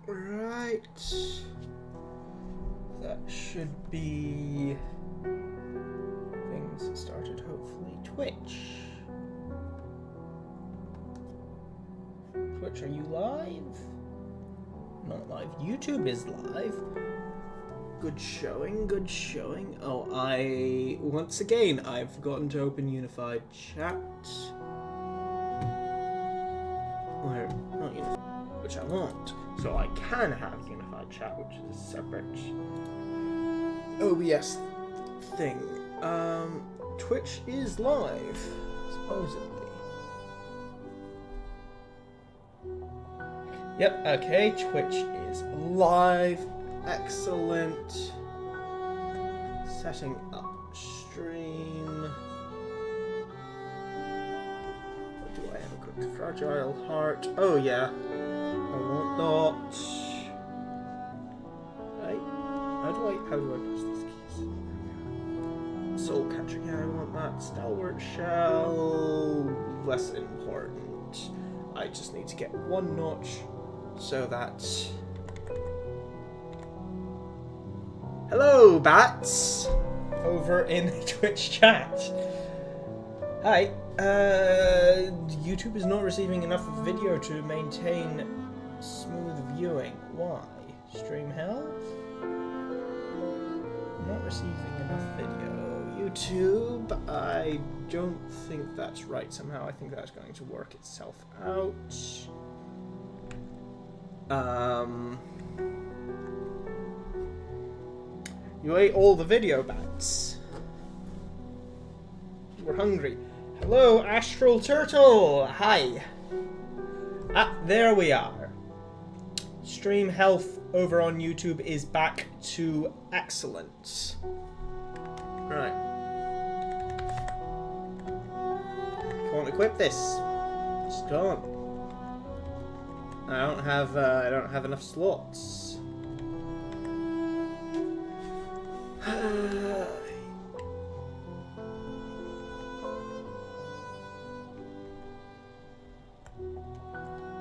Right. That should be things started, hopefully. Twitch. Twitch, are you live? Not live. YouTube is live. Good showing, good showing. Oh, once again, I've forgotten to open Unified Chat. Or, not Unified, which I want. So I can have Unified Chat, which is a separate OBS thing. Twitch is live, supposedly. Yep, okay, Twitch is live. Excellent. Setting up stream. Do I have a quick fragile heart? Oh yeah. I want not. Right. How do I press these keys? Soul catcher, yeah, I want that. Stalwart shell. Less important. I just need to get one notch so that. Hello, bats! Over in Twitch chat. Hi. YouTube is not receiving enough video to maintain smooth viewing. Why? Stream health? Not receiving enough video. YouTube, I don't think that's right somehow. I think that's going to work itself out. You ate all the video, bats. We're hungry. Hello, Astral Turtle! Hi! Ah, there we are. Stream health over on YouTube is back to excellent. Right. Can't equip this. It's gone. I don't have enough slots.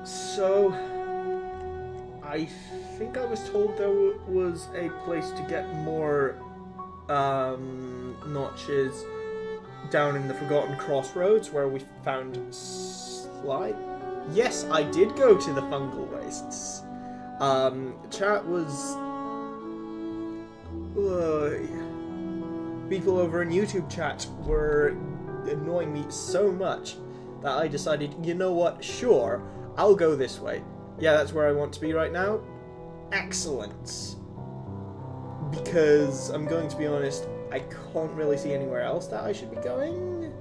So, I think I was told there was a place to get more notches down in the Forgotten Crossroads where we found slide. Yes, I did go to the fungal wastes. Chat was. People over in YouTube chat were annoying me so much that I decided, you know what, sure, I'll go this way. Yeah, that's where I want to be right now. Excellent. Because, I'm going to be honest, I can't really see anywhere else that I should be going.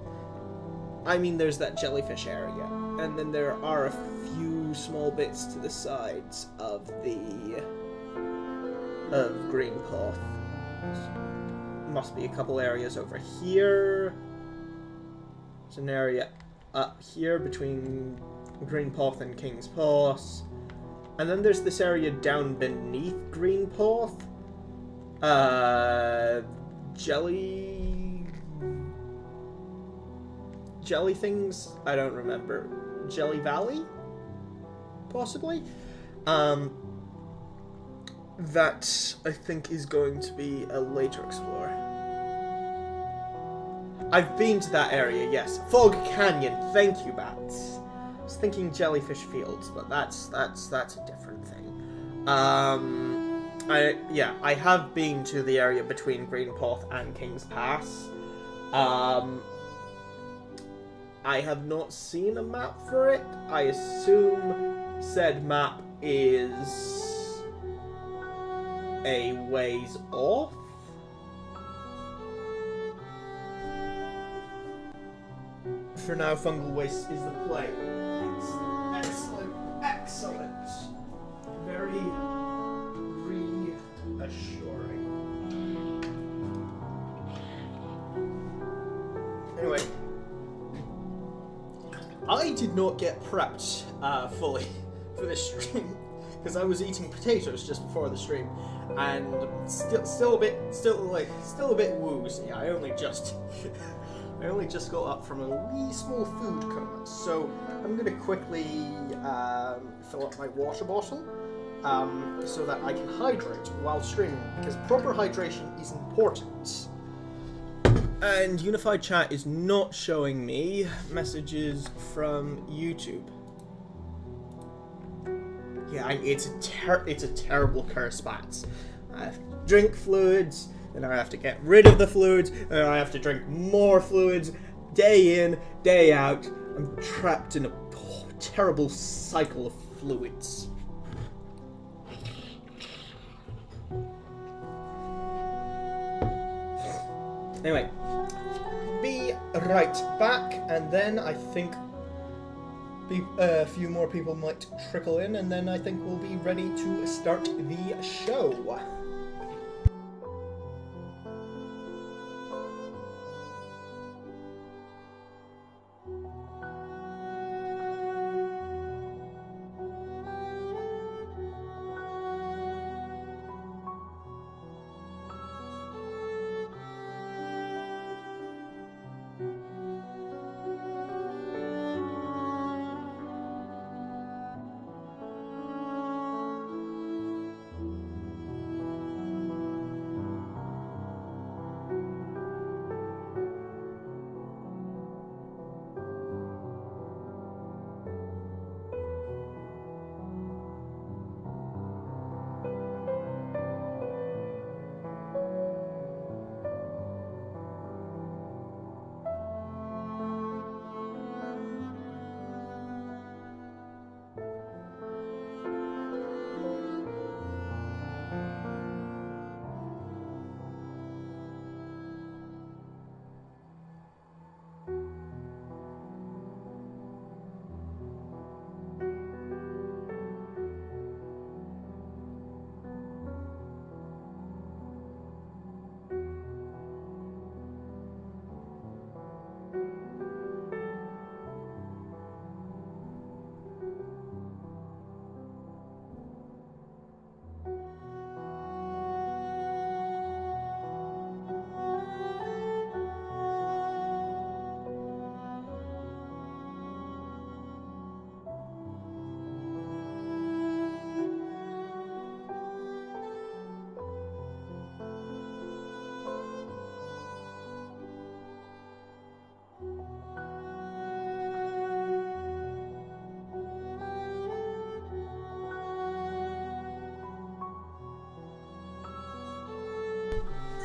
I mean, there's that jellyfish area, and then there are a few small bits to the sides of Green Path. Must be a couple areas over here. There's an area up here between Green Path and King's Pass. And then there's this area down beneath Green Path. Jelly things? I don't remember. Jelly Valley? Possibly? That, I think, is going to be a later explore. I've been to that area, yes. Fog Canyon, thank you, bats. I was thinking Jellyfish Fields, but that's a different thing. I have been to the area between Green Path and King's Pass. I have not seen a map for it. I assume said map is a ways off. For now, Fungal Waste is the play. Excellent, excellent. Very reassuring. Anyway, I did not get prepped fully for this stream because I was eating potatoes just before the stream, and still a bit woozy. I only just got up from a wee small food coma, so I'm gonna quickly fill up my water bottle so that I can hydrate while streaming, because proper hydration is important. And Unified Chat is not showing me messages from YouTube. Yeah, it's a terrible curse, Bats. I have to drink fluids, and I have to get rid of the fluids, and I have to drink more fluids, day in, day out. I'm trapped in a terrible cycle of fluids. Anyway, be right back, and then I think a few more people might trickle in, and then I think we'll be ready to start the show.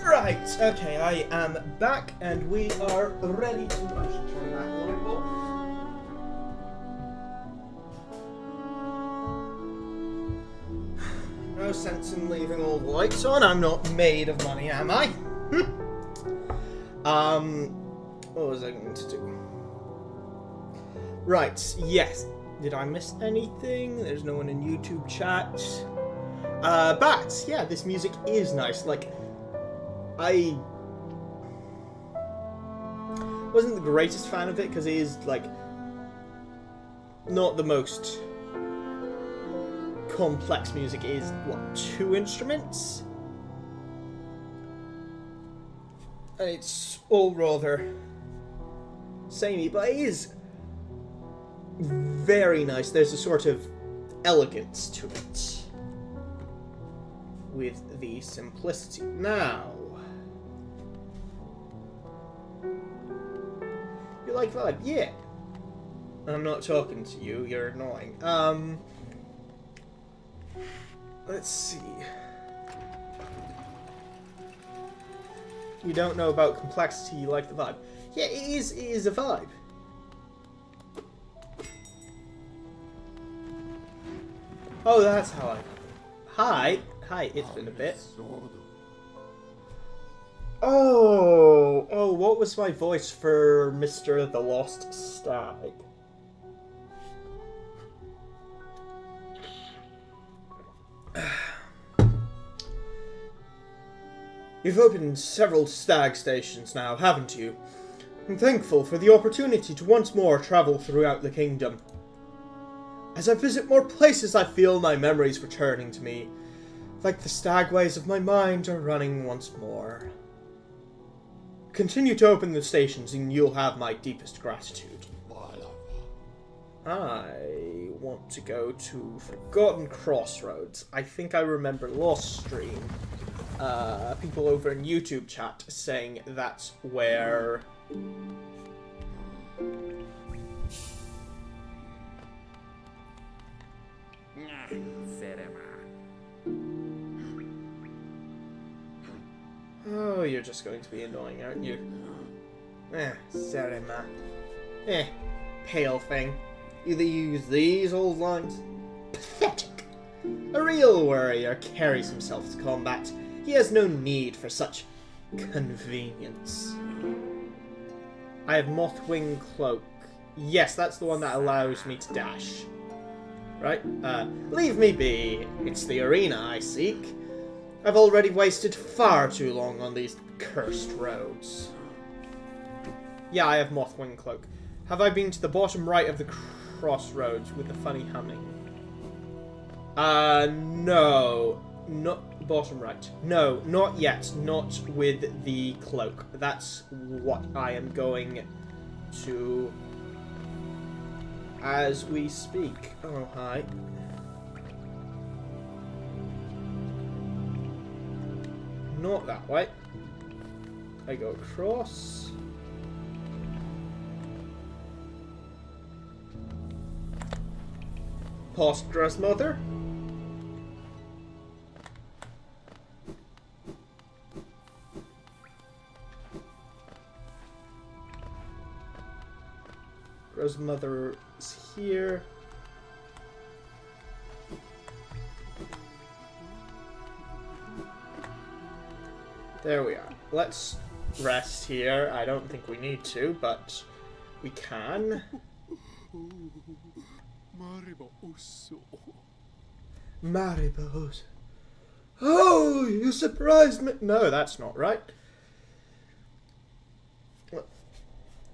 Right, okay, I am back, and we are ready to... I should turn that light off. No sense in leaving all the lights on. I'm not made of money, am I? What was I going to do? Right, yes. Did I miss anything? There's no one in YouTube chat. But, yeah, this music is nice. Like, I wasn't the greatest fan of it because it is, like, not the most complex music. It is, what, 2 instruments? And it's all rather samey, but it is very nice. There's a sort of elegance to it with the simplicity. Now, you like vibe? Yeah. I'm not talking to you, you're annoying. Let's see. You don't know about complexity, you like the vibe. Yeah, it is a vibe. Oh, that's how I... Hi, it's been a bit. Oh, what was my voice for Mr. the Lost Stag? You've opened several stag stations now, haven't you? I'm thankful for the opportunity to once more travel throughout the kingdom. As I visit more places, I feel my memories returning to me, like the stagways of my mind are running once more. Continue to open the stations and you'll have my deepest gratitude. I want to go to Forgotten Crossroads. I think I remember last stream, people over in YouTube chat saying that's where... Oh, you're just going to be annoying, aren't you? Serema. Pale thing. Either use these old lines. Pathetic. A real warrior carries himself to combat. He has no need for such convenience. I have Mothwing Cloak. Yes, that's the one that allows me to dash. Right? Leave me be. It's the arena I seek. I've already wasted far too long on these cursed roads. Yeah, I have Mothwing Cloak. Have I been to the bottom right of the crossroads with the funny humming? No. Not bottom right. No, not yet. Not with the cloak. That's what I am going to as we speak. Oh, hi. Not that way. I go across. Past Grandmother. Grandmother is here. There we are. Let's rest here. I don't think we need to, but we can. Maribos. Oh, you surprised me. No, that's not right.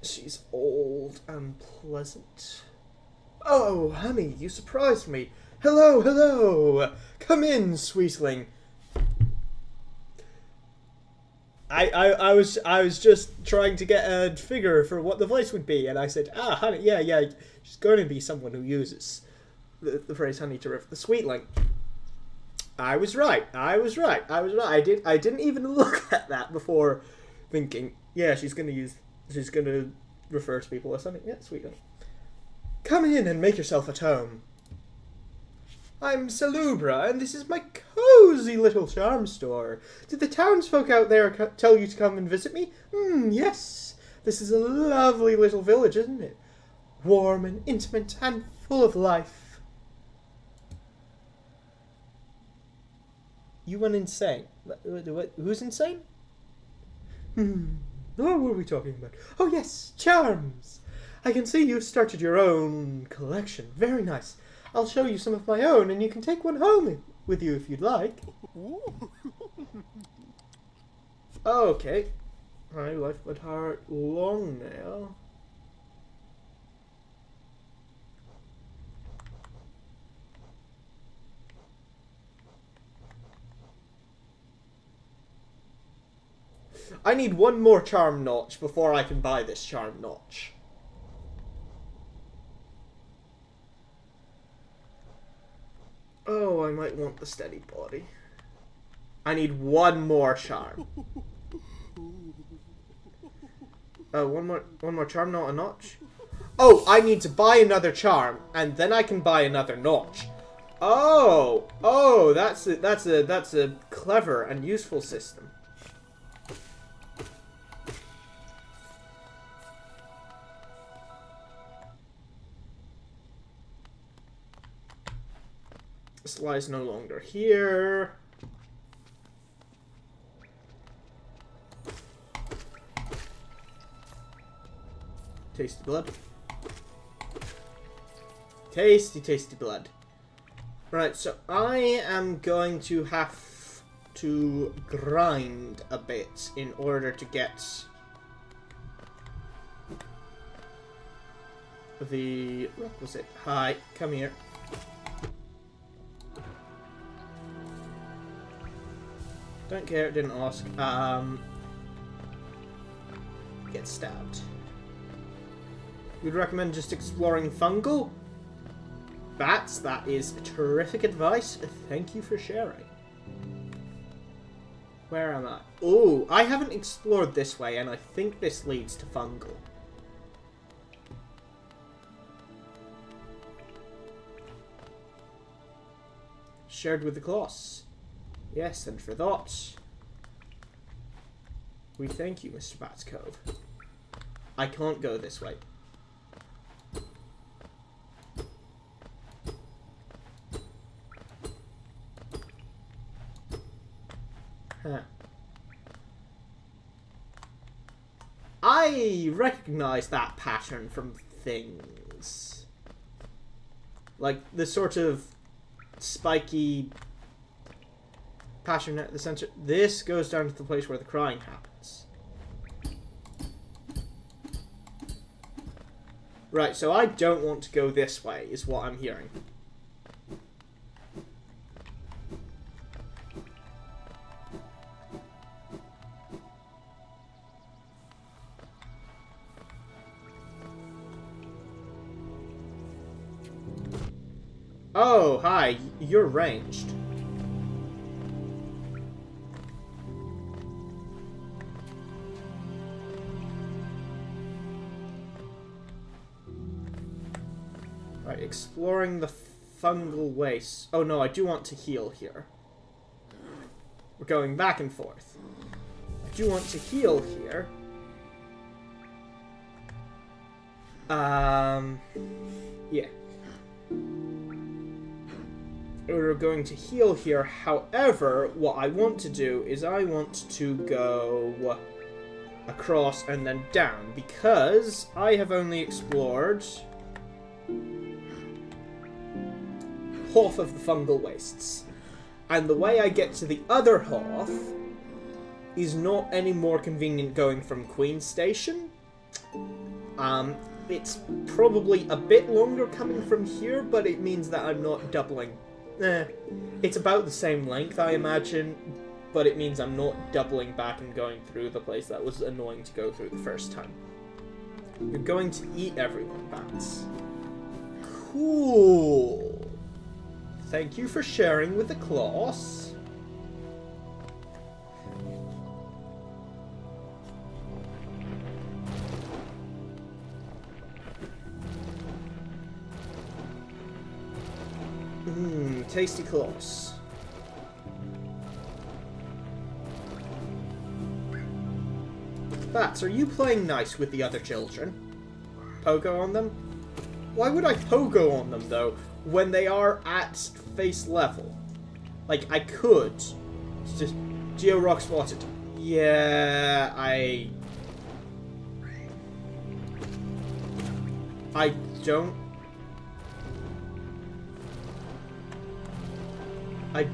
She's old and pleasant. Oh, honey, you surprised me. Hello, hello. Come in, sweetling. I was just trying to get a figure for what the voice would be, and I said, honey, yeah, she's going to be someone who uses the phrase honey to refer the sweetling. I was right. I didn't even look at that before thinking, yeah, she's going to refer to people as honey. Yeah, sweetling. Come in and make yourself at home. I'm Salubra, and this is my cozy little charm store. Did the townsfolk out there tell you to come and visit me? Yes. This is a lovely little village, isn't it? Warm and intimate and full of life. You went insane. Who's insane? What were we talking about? Oh, yes, charms. I can see you've started your own collection. Very nice. I'll show you some of my own, and you can take one home with you if you'd like. Okay. Hi, Lifeblood Heart, long nail. I need one more charm notch before I can buy this charm notch. Oh, I might want the steady body. I need one more charm. One more charm, not a notch. Oh, I need to buy another charm, and then I can buy another notch. Oh, that's a clever and useful system. Sly's no longer here. Tasty blood. Tasty, tasty blood. Right, so I am going to have to grind a bit in order to get the requisite. Hi, come here. Don't care, didn't ask. Get stabbed. You'd recommend just exploring fungal? Bats, that is terrific advice. Thank you for sharing. Where am I? Oh, I haven't explored this way, and I think this leads to fungal. Shared with the class. Yes, and for that, we thank you, Mr. Bat's Cove. I can't go this way. Huh. I recognize that pattern from things. Like the sort of spiky pattern at the center. This goes down to the place where the crying happens. Right, so I don't want to go this way, is what I'm hearing. Oh, hi. You're ranged. Right, exploring the fungal waste. Oh no, I do want to heal here. We're going back and forth. I do want to heal here. Yeah. We're going to heal here. However, what I want to do is I want to go across and then down, because I have only explored half of the fungal wastes. And the way I get to the other half is not any more convenient going from Queen Station. It's probably a bit longer coming from here, but it means that I'm not doubling. It's about the same length, I imagine, but it means I'm not doubling back and going through the place that was annoying to go through the first time. You're going to eat everyone, bats. Cool. Thank you for sharing with the class. Tasty claws. Bats, are you playing nice with the other children? Pogo on them? Why would I pogo on them, though, when they are at face level? Like, I could. It's just... Geo-Rock spotted. Yeah, I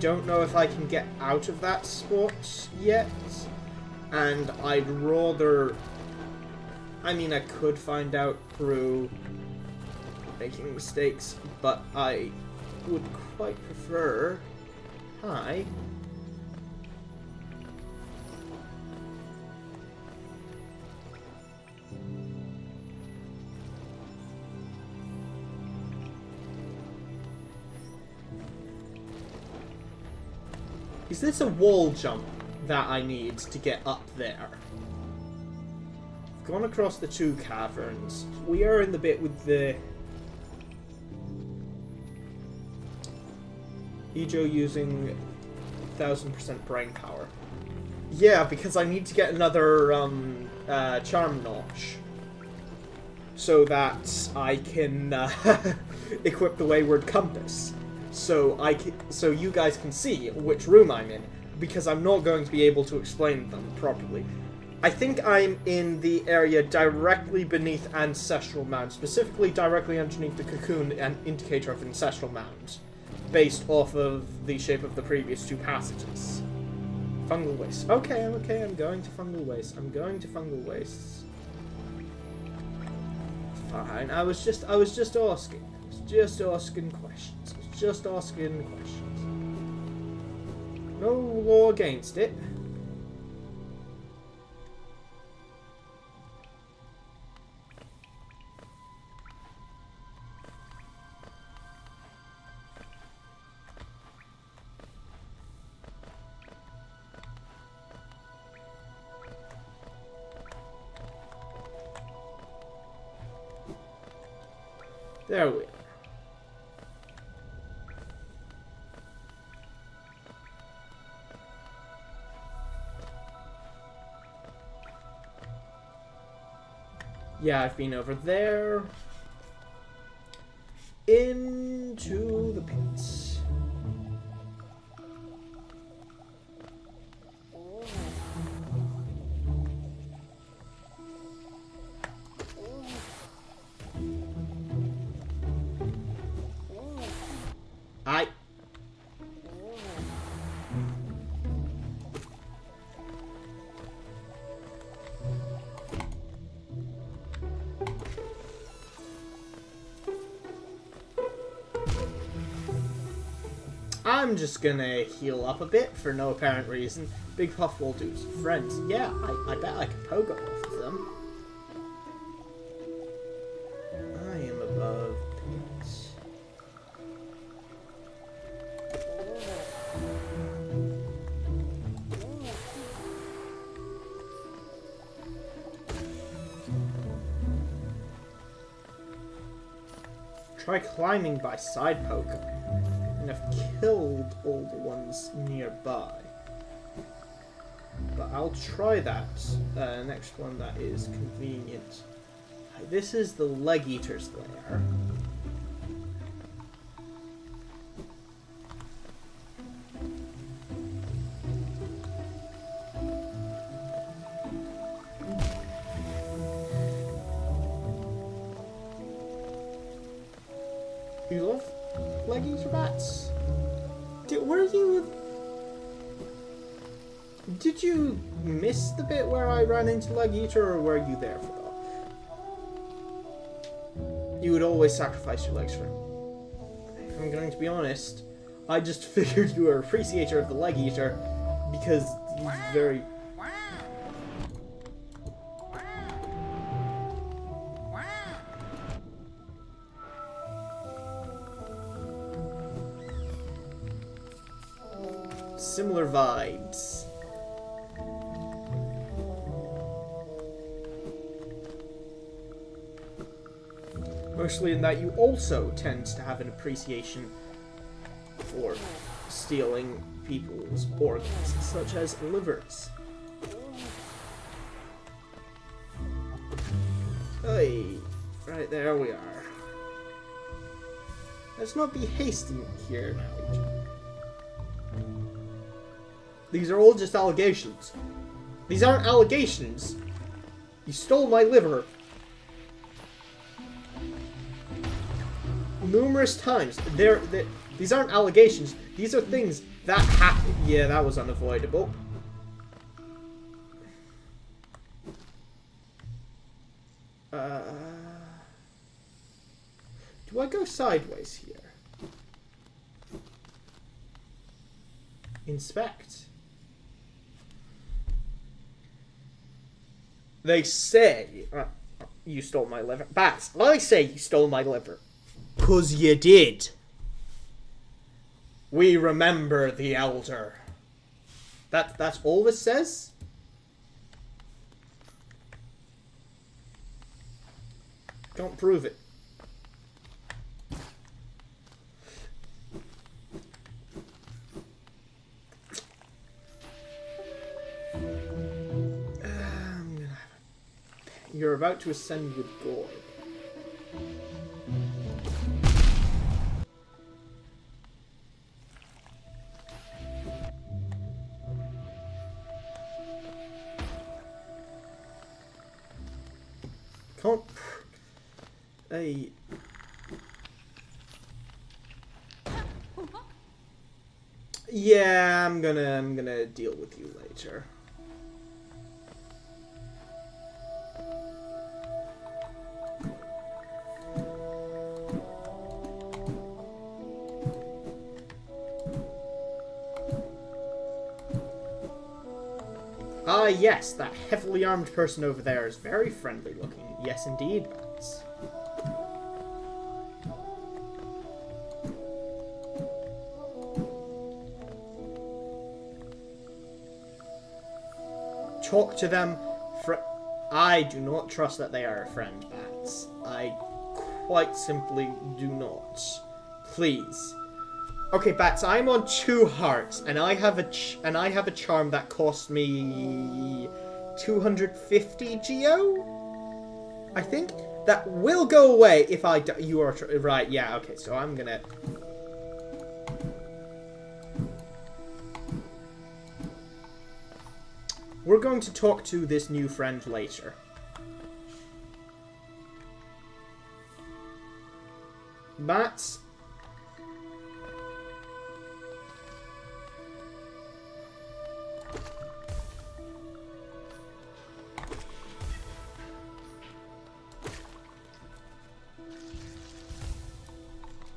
don't know if I can get out of that spot yet, and I'd rather... I mean, I could find out through making mistakes, but I would quite prefer... Hi. Is this a wall jump that I need to get up there? I've gone across the two caverns. We are in the bit with the... Ijo using 1000% brain power. Yeah, because I need to get another charm notch. So that I can equip the wayward compass. So you guys can see which room I'm in, because I'm not going to be able to explain them properly. I think I'm in the area directly beneath Ancestral Mound, specifically directly underneath the cocoon and indicator of Ancestral Mound, based off of the shape of the previous two passages. Fungal waste. Okay, I'm going to fungal waste. I'm going to fungal wastes. Fine. I was just asking. Just asking questions. Just asking questions. No law against it. There we are. Yeah, I've been over there. Into the pits. I'm just gonna heal up a bit for no apparent reason. Big Puff will do some friends. Yeah, I bet I can pogo off of them. I am above pits. Try climbing by side poker. And I've killed all the ones nearby. But I'll try that. Next one that is convenient. This is the Leg Eater's lair. You love Leg Eater bats? Did you miss the bit where I ran into Leg Eater, or were you there for that? You would always sacrifice your legs for him. I'm going to be honest. I just figured you were an appreciator of the Leg Eater because he's very... similar vibes. Mostly in that you also tend to have an appreciation for stealing people's organs, such as livers. Hey, right there we are. Let's not be hasty here now. These are all just allegations. These aren't allegations. You stole my liver. Numerous times. These aren't allegations. These are things that happen. Yeah, that was unavoidable. Do I go sideways here? Inspect. They say you stole my liver. Bats, I say you stole my liver. 'Cause you did. We remember the elder. That's all this says? Don't prove it. You're about to ascend with gore. Can't. Hey. Yeah, I'm gonna deal with you later. Ah, yes, that heavily armed person over there is very friendly looking. Yes, indeed, Bats. Talk to them. I do not trust that they are a friend, Bats. I quite simply do not. Please. Okay, Bats, I'm on 2 hearts, and I have a charm that cost me 250 geo. I think that will go away if I. You are right. Yeah. Okay. So I'm gonna. We're going to talk to this new friend later. Bats.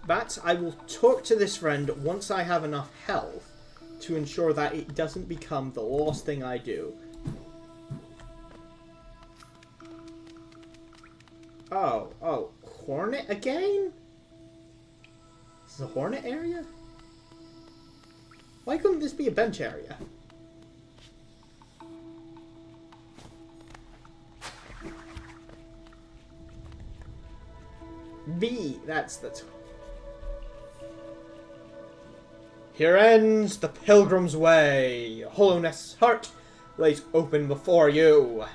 Bats, I will talk to this friend once I have enough health to ensure that it doesn't become the last thing I do. Oh, Hornet again? This is a Hornet area? Why couldn't this be a bench area? That's Here ends the pilgrim's way. Hollowness heart lays open before you.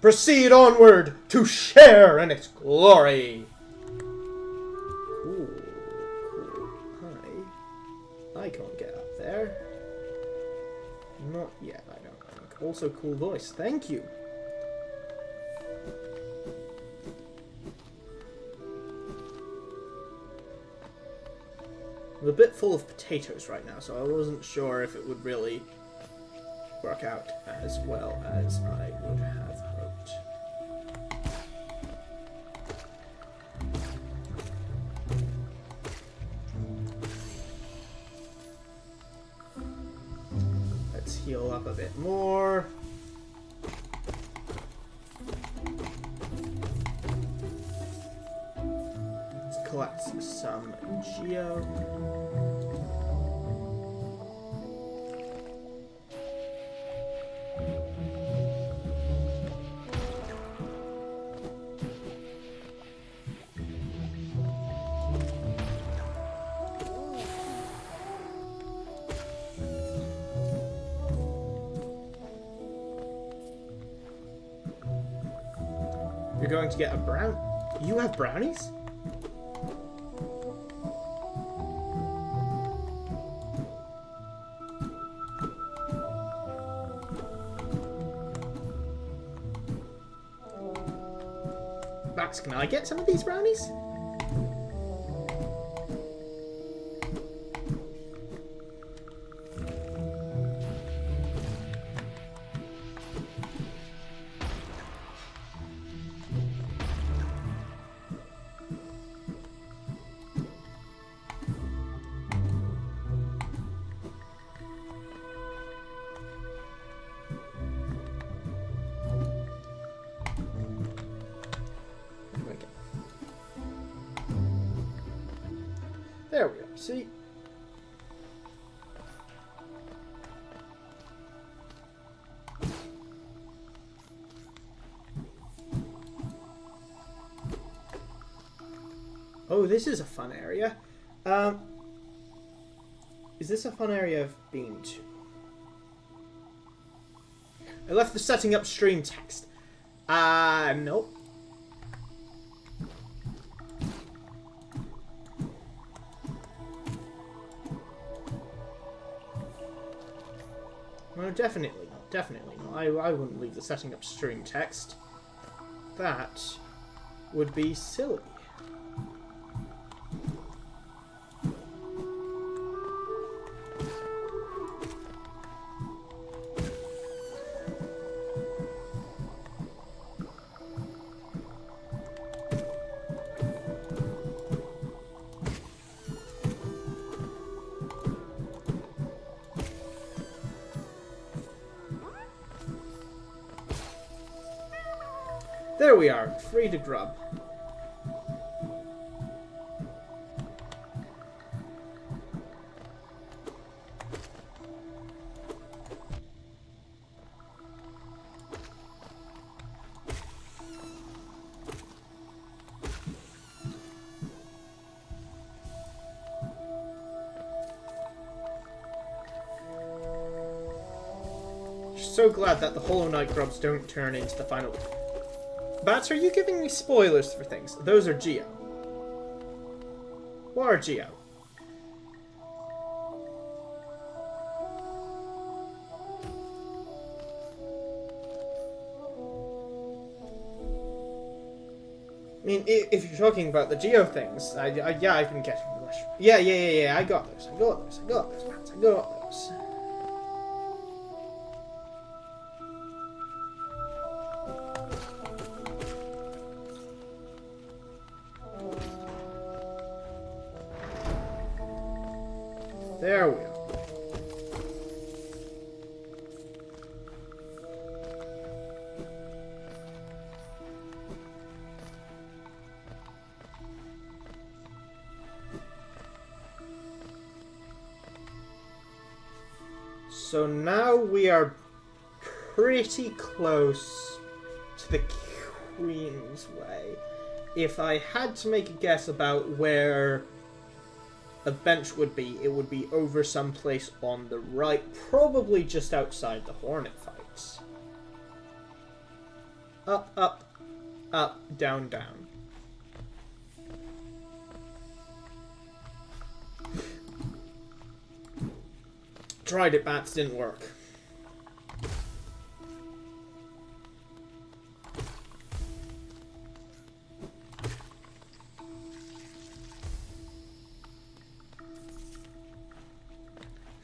Proceed onward to share in its glory. Cool. Hi. I can't get up there. Not yet, I don't think. Also cool voice. Thank you. I'm a bit full of potatoes right now, so I wasn't sure if it would really work out as well as I would have hoped. Let's heal up a bit more. Collect some geo. You're going to get a brown. You have brownies? Max, can I get some of these brownies? There we go. See? Oh, this is a fun area. Is this a fun area I've been to? I left the setting up stream text. Nope. No, definitely not. Definitely not. I wouldn't leave the setting up stream text. That would be silly. There we are, free to grub. so glad that the Hollow Knight grubs don't turn into the final... Bats, are you giving me spoilers for things? Those are Geo. What are Geo? I mean, if you're talking about the Geo things, yeah, I've been getting the mushroom. Yeah, I got those, bats, I got those. There we are. So now we are pretty close to the Queen's Way. If I had to make a guess about where a bench would be, it would be over someplace on the right, probably just outside the Hornet fights. Up, up, up, down, down. Tried it, bats, didn't work.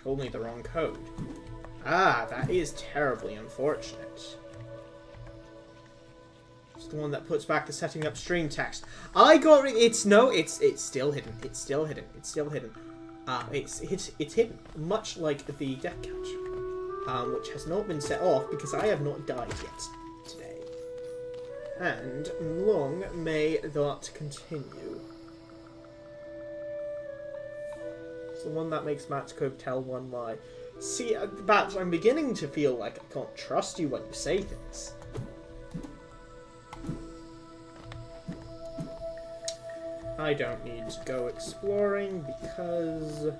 Told me the wrong code. Ah, that is terribly unfortunate. It's the one that puts back the setting up stream text. I got it. It's still hidden. It's still hidden. It's still hidden. It's hidden, much like the death catcher, which has not been set off because I have not died yet today. And long may that continue. It's the one that makes Matt's code tell one lie. See, Bats, I'm beginning to feel like I can't trust you when you say things. I don't need to go exploring because...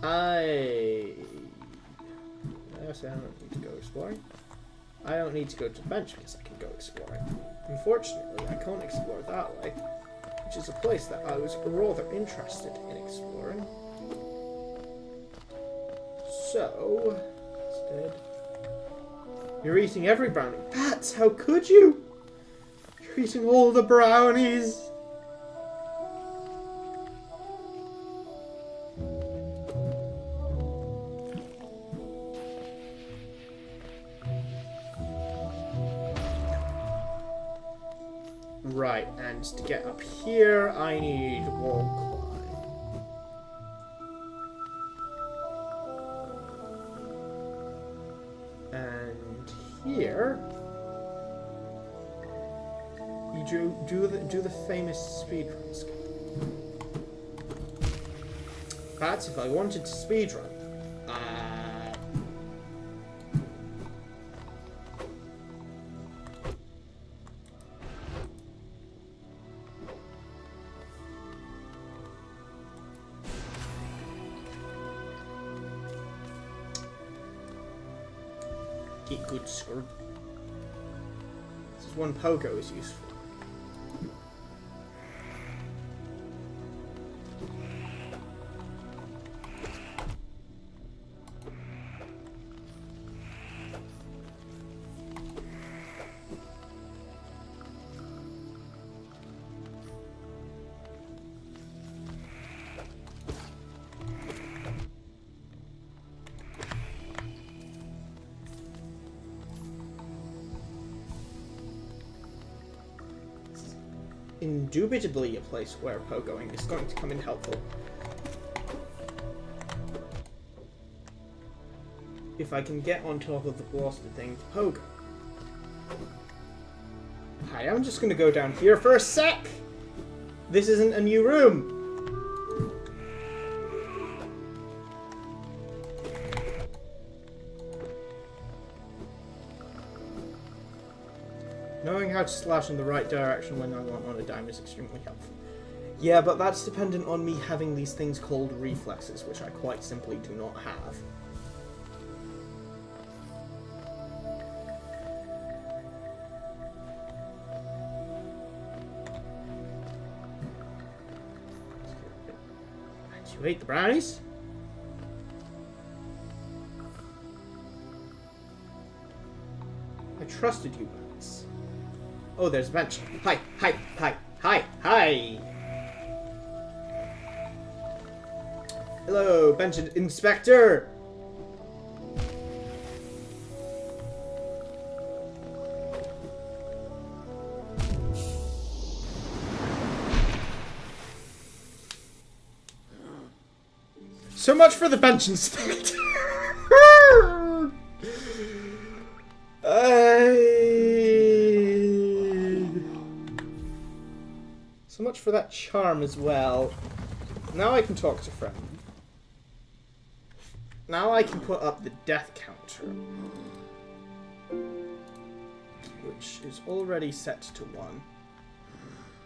I don't need to go exploring. I don't need to go to the bench because I can go exploring. Unfortunately, I can't explore that way, which is a place that I was rather interested in exploring. So, instead, you're eating every brownie. Bats, how could you? You're eating all the brownies. Right, and to get up here, I need wall climb. And here, you do the famous speedrun skill. That's if I wanted to speedrun. Get good score. This is one pogo is useful. Indubitably a place where pogoing is going to come in helpful. If I can get on top of the blasted thing to pogo. Hi, I'm just going to go down here for a sec! This isn't a new room! Knowing how to slash in the right direction when I want on a dime is extremely helpful. Yeah, but that's dependent on me having these things called reflexes, which I quite simply do not have. You ate the brownies? I trusted you once. Oh, there's a bench. Hi, hi, hi, hi, hi! Hello, bench inspector! So much for the bench inspector. So much for that charm as well. Now I can talk to friend. Now I can put up the death counter, which is already set to 1.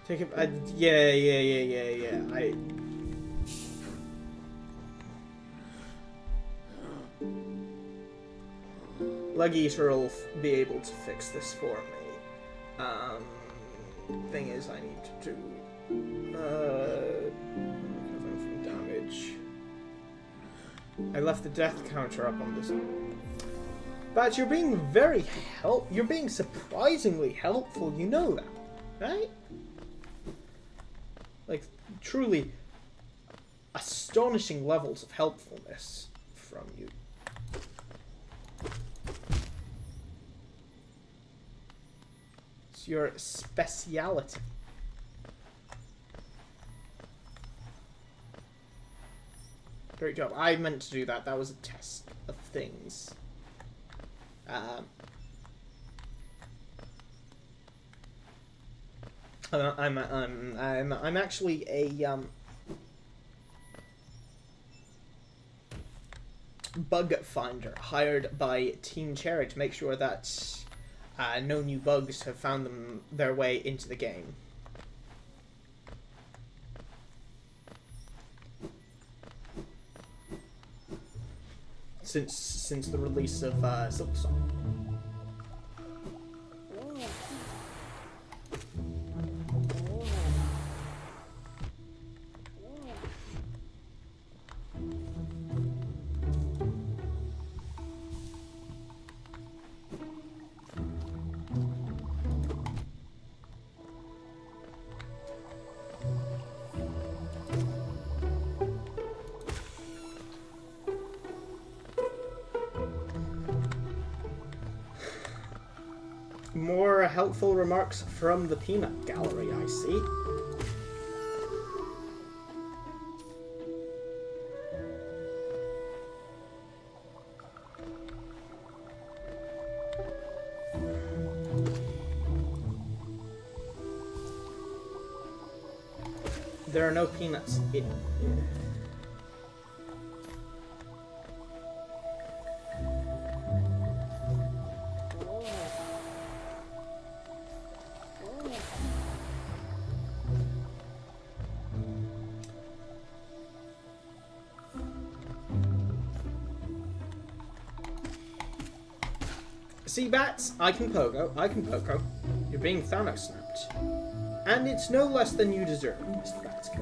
Take it. Yeah. Leg Eater will be able to fix this for me. Thing is, I need to do recovering from damage. I left the death counter up on this. But you're being you're being surprisingly helpful, you know that, right? Like, truly astonishing levels of helpfulness from you. It's your speciality. Great job. I meant to do that. That was a test of things. I'm actually a bug finder hired by Team Cherry to make sure that no new bugs have found their way into the game. Since the release of Silksong. More helpful remarks from the peanut gallery, I see. There are no peanuts in here. See, bats, I can pogo. You're being Thanos snapped. And it's no less than you deserve, Mr. Bat's Cave.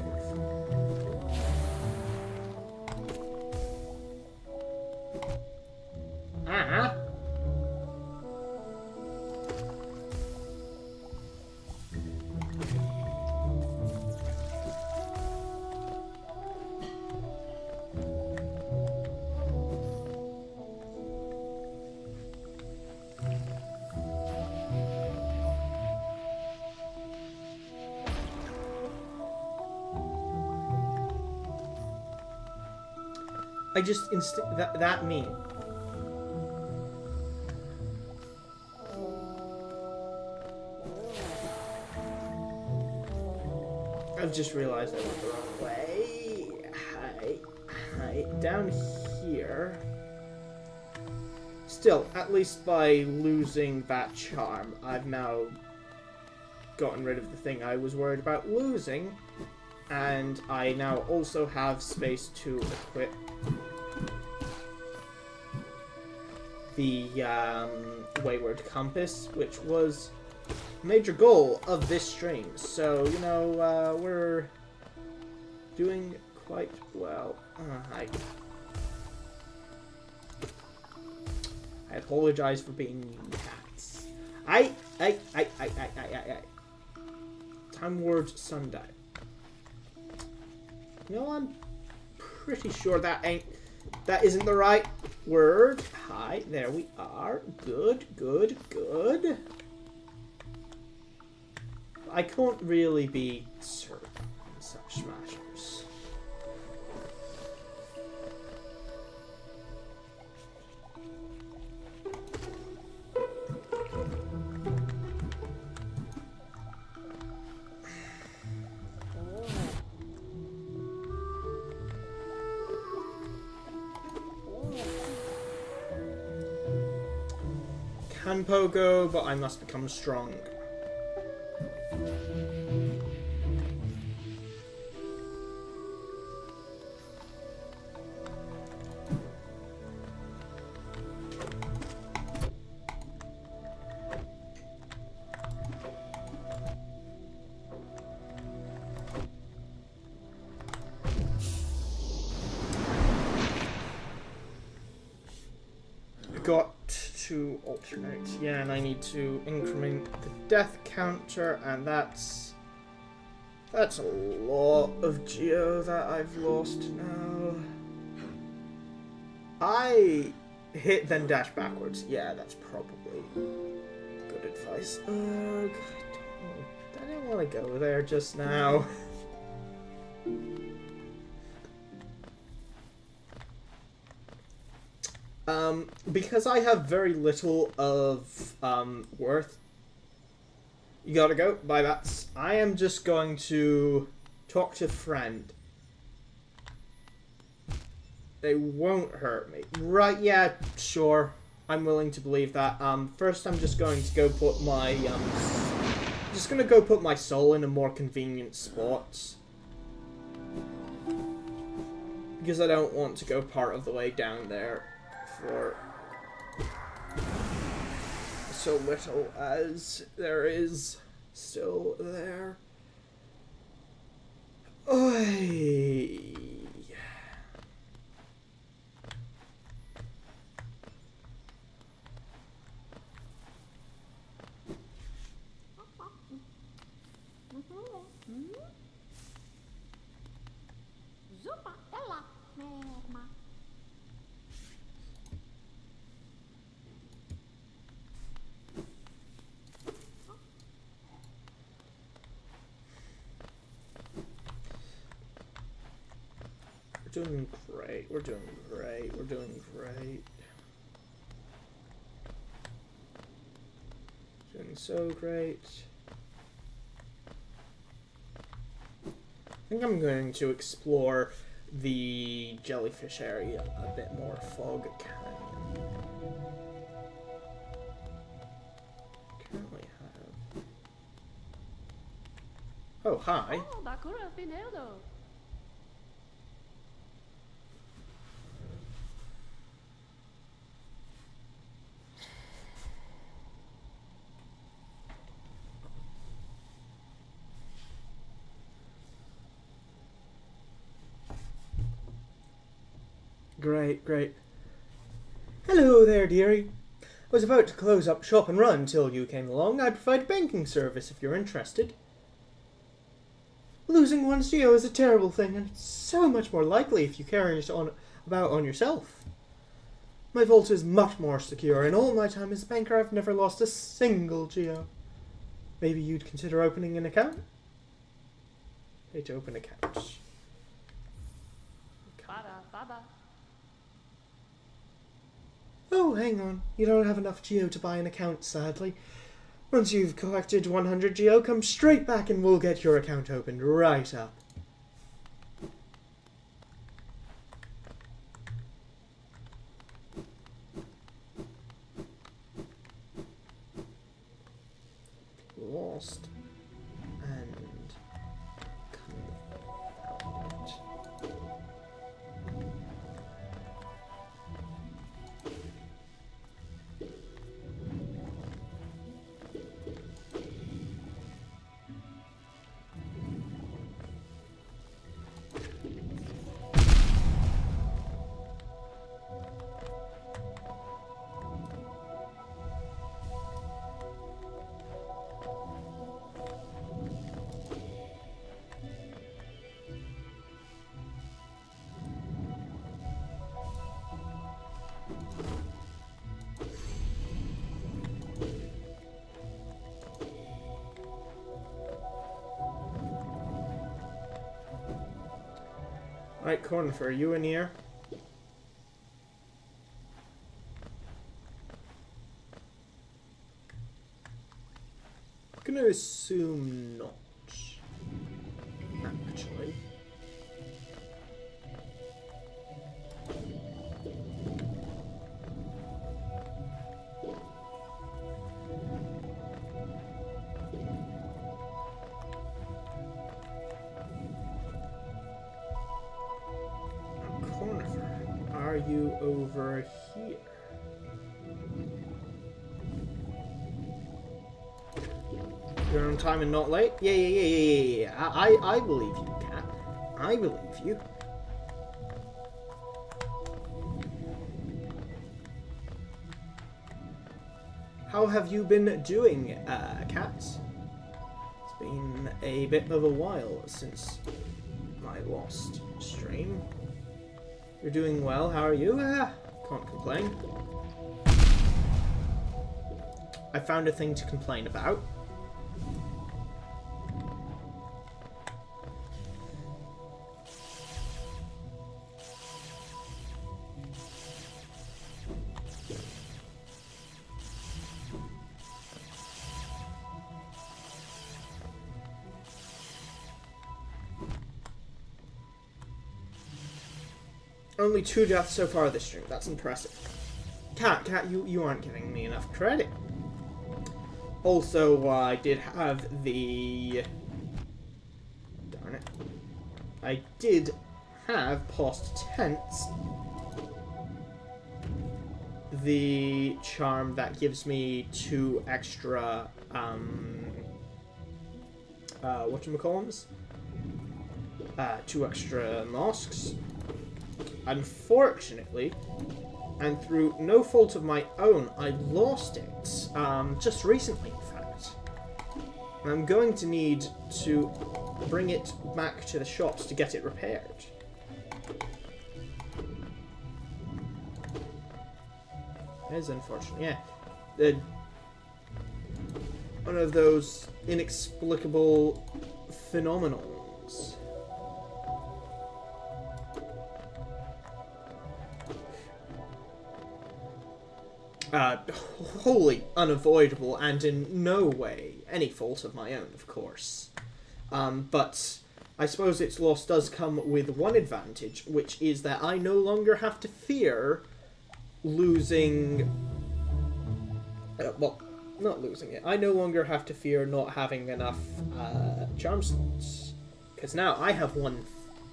I just that meme. I've just realized I went the wrong way. Hi, down here. Still, at least by losing that charm, I've now gotten rid of the thing I was worried about losing. And I now also have space to equip the wayward compass, which was a major goal of this stream. So, you know, we're doing quite well. I apologize for being mean cats. Time word sundial. You know, I'm pretty sure that isn't the right word. Hi, there we are. Good, good, good. I can't really be certain in such matters. Can pogo, but I must become strong. Got to alternate, yeah, and I need to increment the death counter, and that's a lot of geo that I've lost now. I hit then dash backwards. Yeah, that's probably good advice. Ugh, I didn't want to go there just now. Because I have very little of worth. You gotta go. Bye, bats. I am just going to talk to friend. They won't hurt me. Right, yeah, sure. I'm willing to believe that. First I'm just going to go put my, my soul in a more convenient spot. Because I don't want to go part of the way down there for so little as there is still there. Oy. We're doing great. We're doing great. We're doing great. Doing so great. I think I'm going to explore the jellyfish area a bit more. Fog Canyon. Currently have. Oh, hi. Great, great. Hello there, dearie. I was about to close up shop and run till you came along. I provide banking service if you're interested. Losing one's geo is a terrible thing, and it's so much more likely if you carry it about on yourself. My vault is much more secure. In all my time as a banker, I've never lost a single geo. Maybe you'd consider opening an account? Pay to open accounts. Oh, hang on. You don't have enough geo to buy an account, sadly. Once you've collected 100 geo, come straight back and we'll get your account opened right up. Lost and Right, Cornifer, are you in here? I'm gonna assume not. Actually. Cornifer, are you over here? You're on time and not late? Yeah. I believe you, Cat. I believe you. How have you been doing, Cat? It's been a bit of a while since my last stream. You're doing well, how are you? Can't complain. I found a thing to complain about. Only 2 deaths so far this stream. That's impressive. Cat, you aren't giving me enough credit. Also, I did have the... Darn it. I did have past tense the charm that gives me 2 extra, whatchamacallums? 2 extra masks. Unfortunately, and through no fault of my own, I lost it, just recently, in fact. And I'm going to need to bring it back to the shops to get it repaired. That is unfortunate, yeah. One of those inexplicable phenomenons. Wholly unavoidable and in no way any fault of my own, of course. But I suppose its loss does come with one advantage, which is that I no longer have to fear losing... well, not losing it. I no longer have to fear not having enough charm slots. Because now I have 1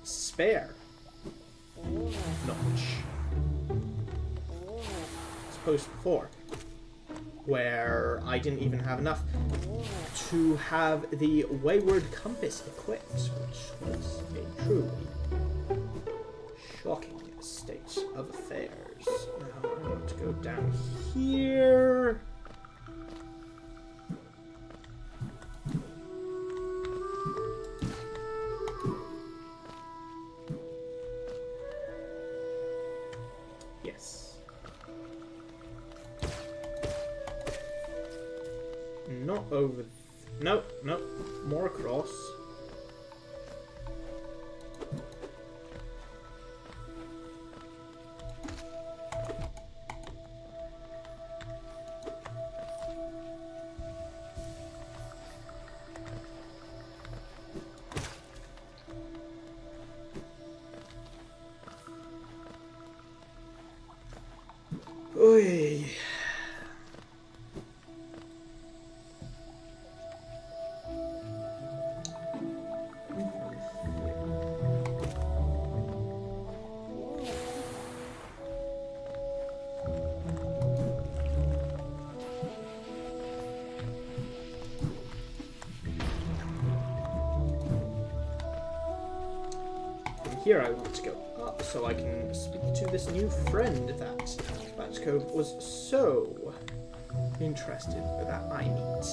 spare. Notch. Post before, where I didn't even have enough to have the wayward compass equipped, which was a truly shocking state of affairs. Now I'm going to go down here. Yes. Not over... No, more across. Oy. Here I want to go up so I can speak to this new friend that Batcove was so interested that I meet.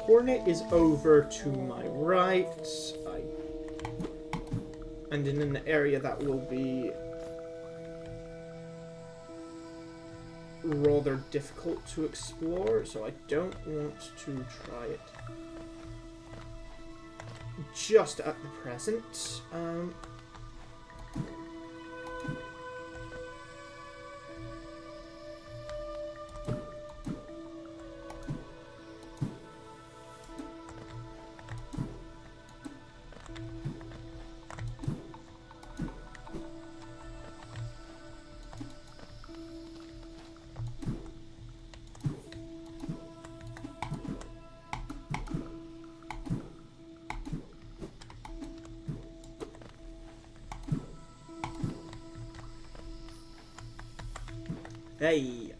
Hornet is over to my right. and in an area that will be rather difficult to explore, so I don't want to try it just at the present. Hey.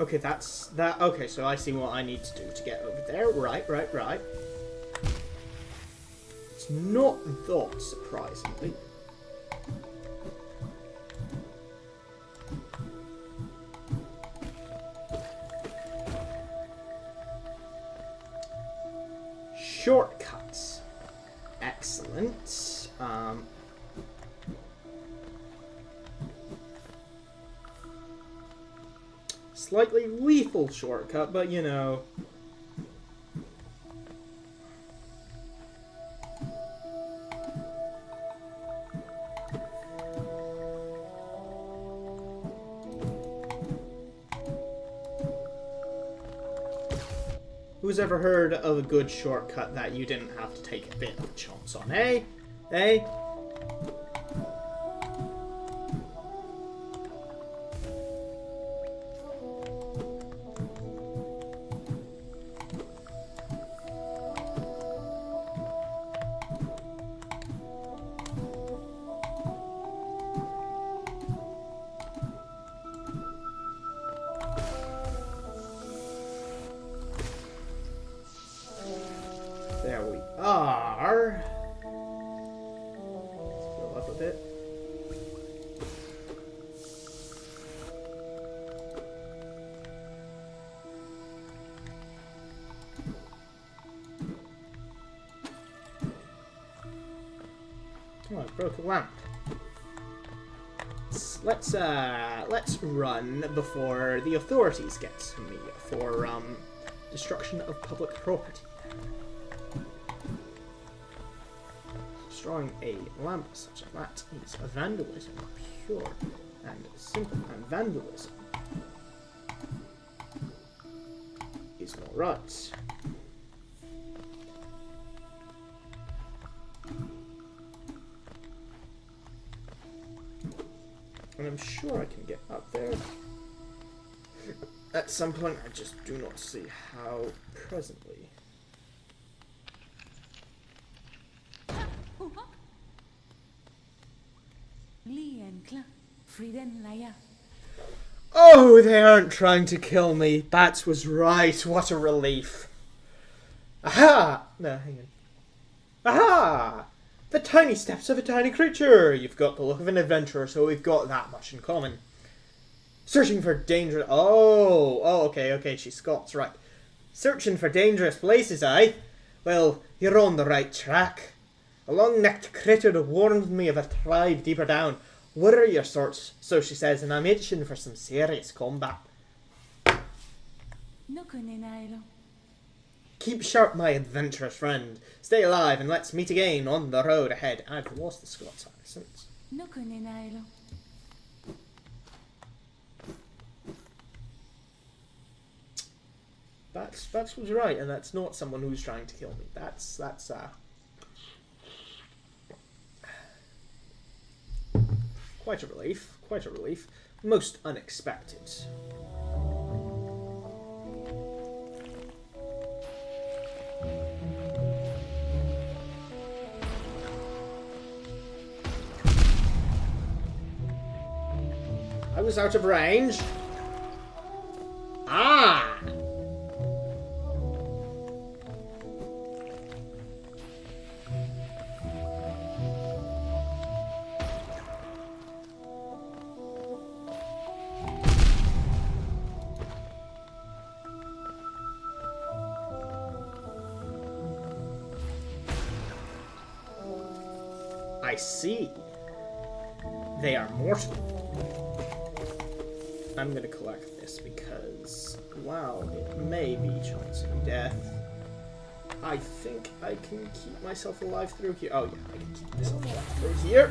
Okay, that's that. Okay, so I see what I need to do to get over there. Right. It's not that surprisingly. Shortcuts. Excellent. Slightly lethal shortcut, but you know. Who's ever heard of a good shortcut that you didn't have to take a bit of a chance on, eh? Eh? There we are. Let's go up a bit. Oh, I broke a lamp. Let's run before the authorities get to me for destruction of public property. Destroying a lamp such as that is vandalism, pure and simple, and vandalism is not right. And I'm sure I can get up there at some point. I just do not see how presently. Oh, they aren't trying to kill me. Bats was right. What a relief. Aha! No, hang on. Aha! The tiny steps of a tiny creature. You've got the look of an adventurer, so we've got that much in common. Searching for danger. Oh, okay, she's Scots, right. Searching for dangerous places, eh? Well, you're on the right track. A long-necked critter warned me of a tribe deeper down. Warrior sorts, so she says, and I'm itching for some serious combat. Keep sharp, my adventurous friend. Stay alive and let's meet again on the road ahead. I've lost the Scots accent. Bats was right, and that's not someone who's trying to kill me. That's quite a relief. Quite a relief. Most unexpected. was out of range. Ah! I see. They are mortal. I'm gonna collect this because, while it may be chancing death, I think I can keep myself alive through here. Oh yeah, I can keep myself alive through here.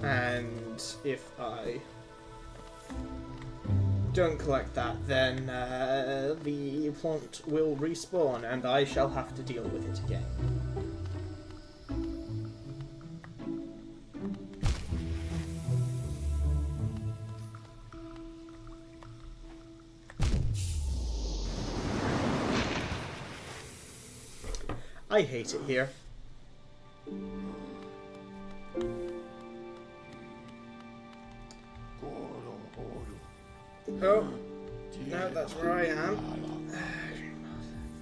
And if I don't collect that, then the plant will respawn and I shall have to deal with it again. I hate it here. Oh, no, that's where I am.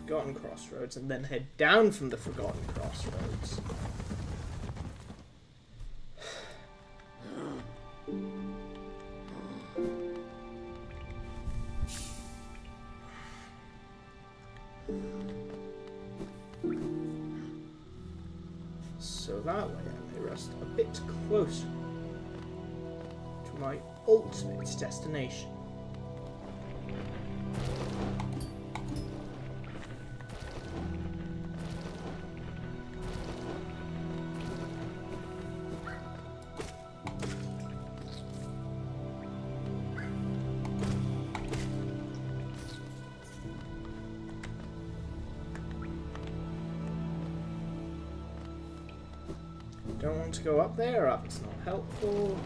Forgotten Crossroads, and then head down from the Forgotten Crossroads. So that way I may rest a bit closer to my ultimate destination. Don't want to go up there, up it's not helpful.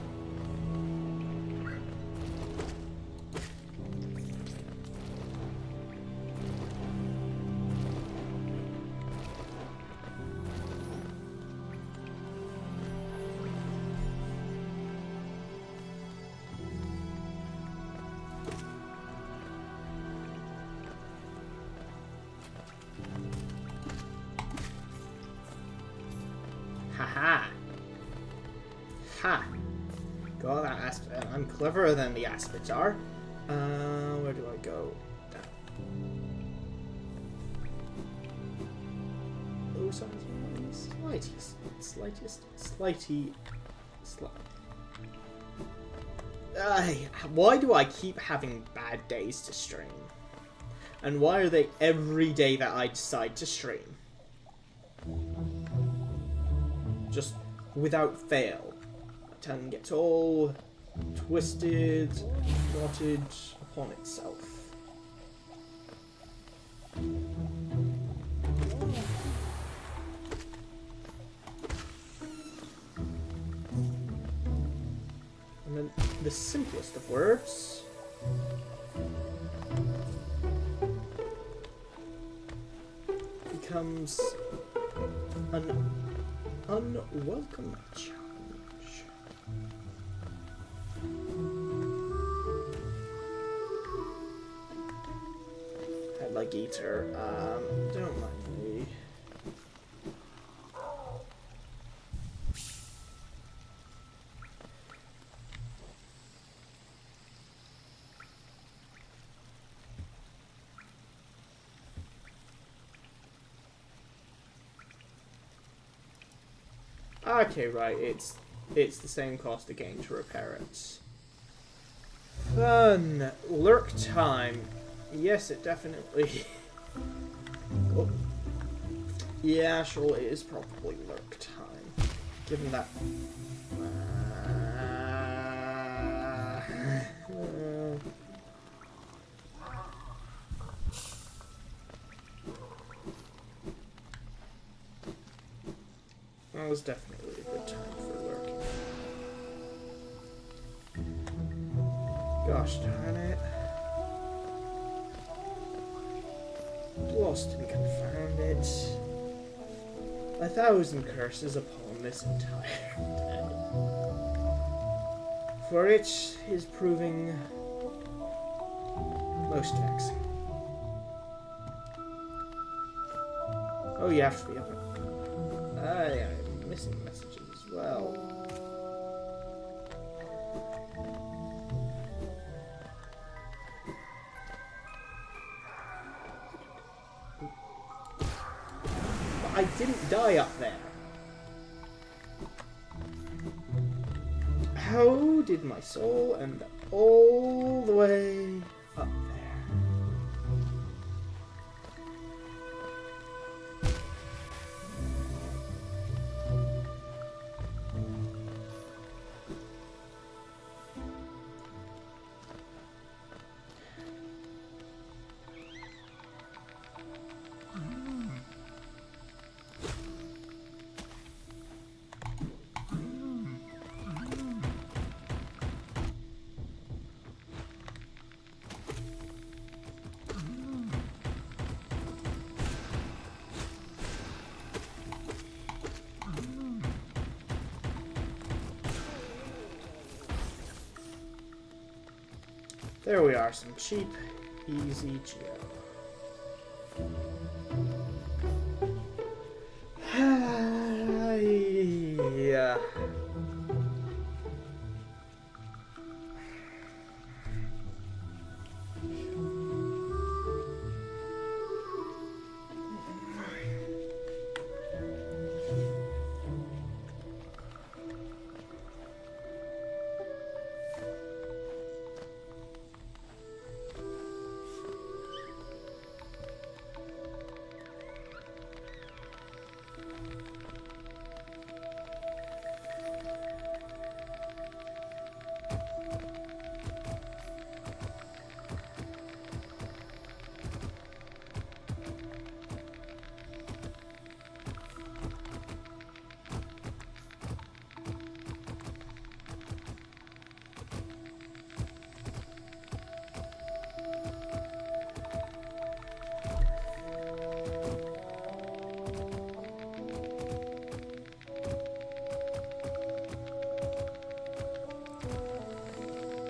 Haha. Ha. Got that aspect. I'm cleverer than the aspects are. Where do I go? Down. Oh, why do I keep having bad days to stream? And why are they every day that I decide to stream? Just without fail. My tongue gets all twisted, knotted upon itself. And then the simplest of words becomes an unwelcome challenge. Headleg Eater, don't mind me. Okay, right, it's the same cost again to repair it. Fun. Lurk time. Yes, it definitely... Oh. Yeah, sure, it is probably lurk time. Given that... That was definitely a good time for lurking. Gosh darn it. Lost and confounded. 1,000 curses upon this entire day. For it is proving most vexing. Oh, you have to be up. I'm missing messages as well. But I didn't die up there. How did my soul end up all the way up there? There we are, some cheap, easy geo. Yeah.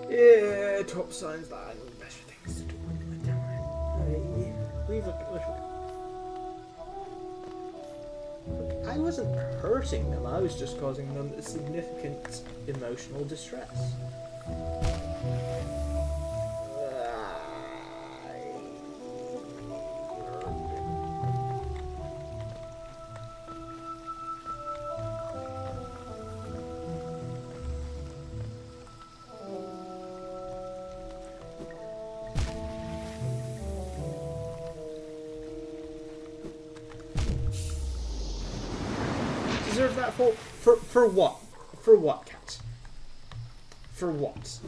Yeah, top signs that I know better things to do with my time. Leave a Look, I wasn't hurting them, I was just causing them significant emotional distress. Deserve that for what? For what, cat? For what?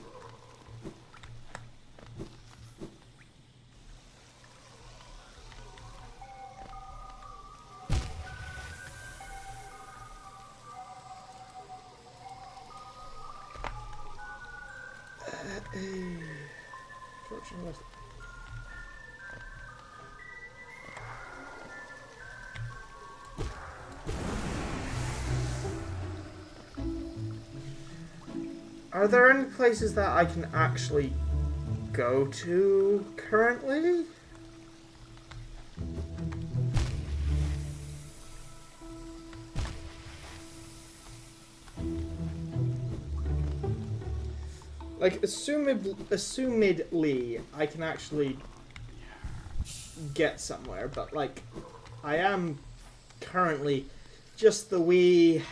Are there any places that I can actually go to currently? Like, assumedly, I can actually get somewhere, but, like, I am currently just the wee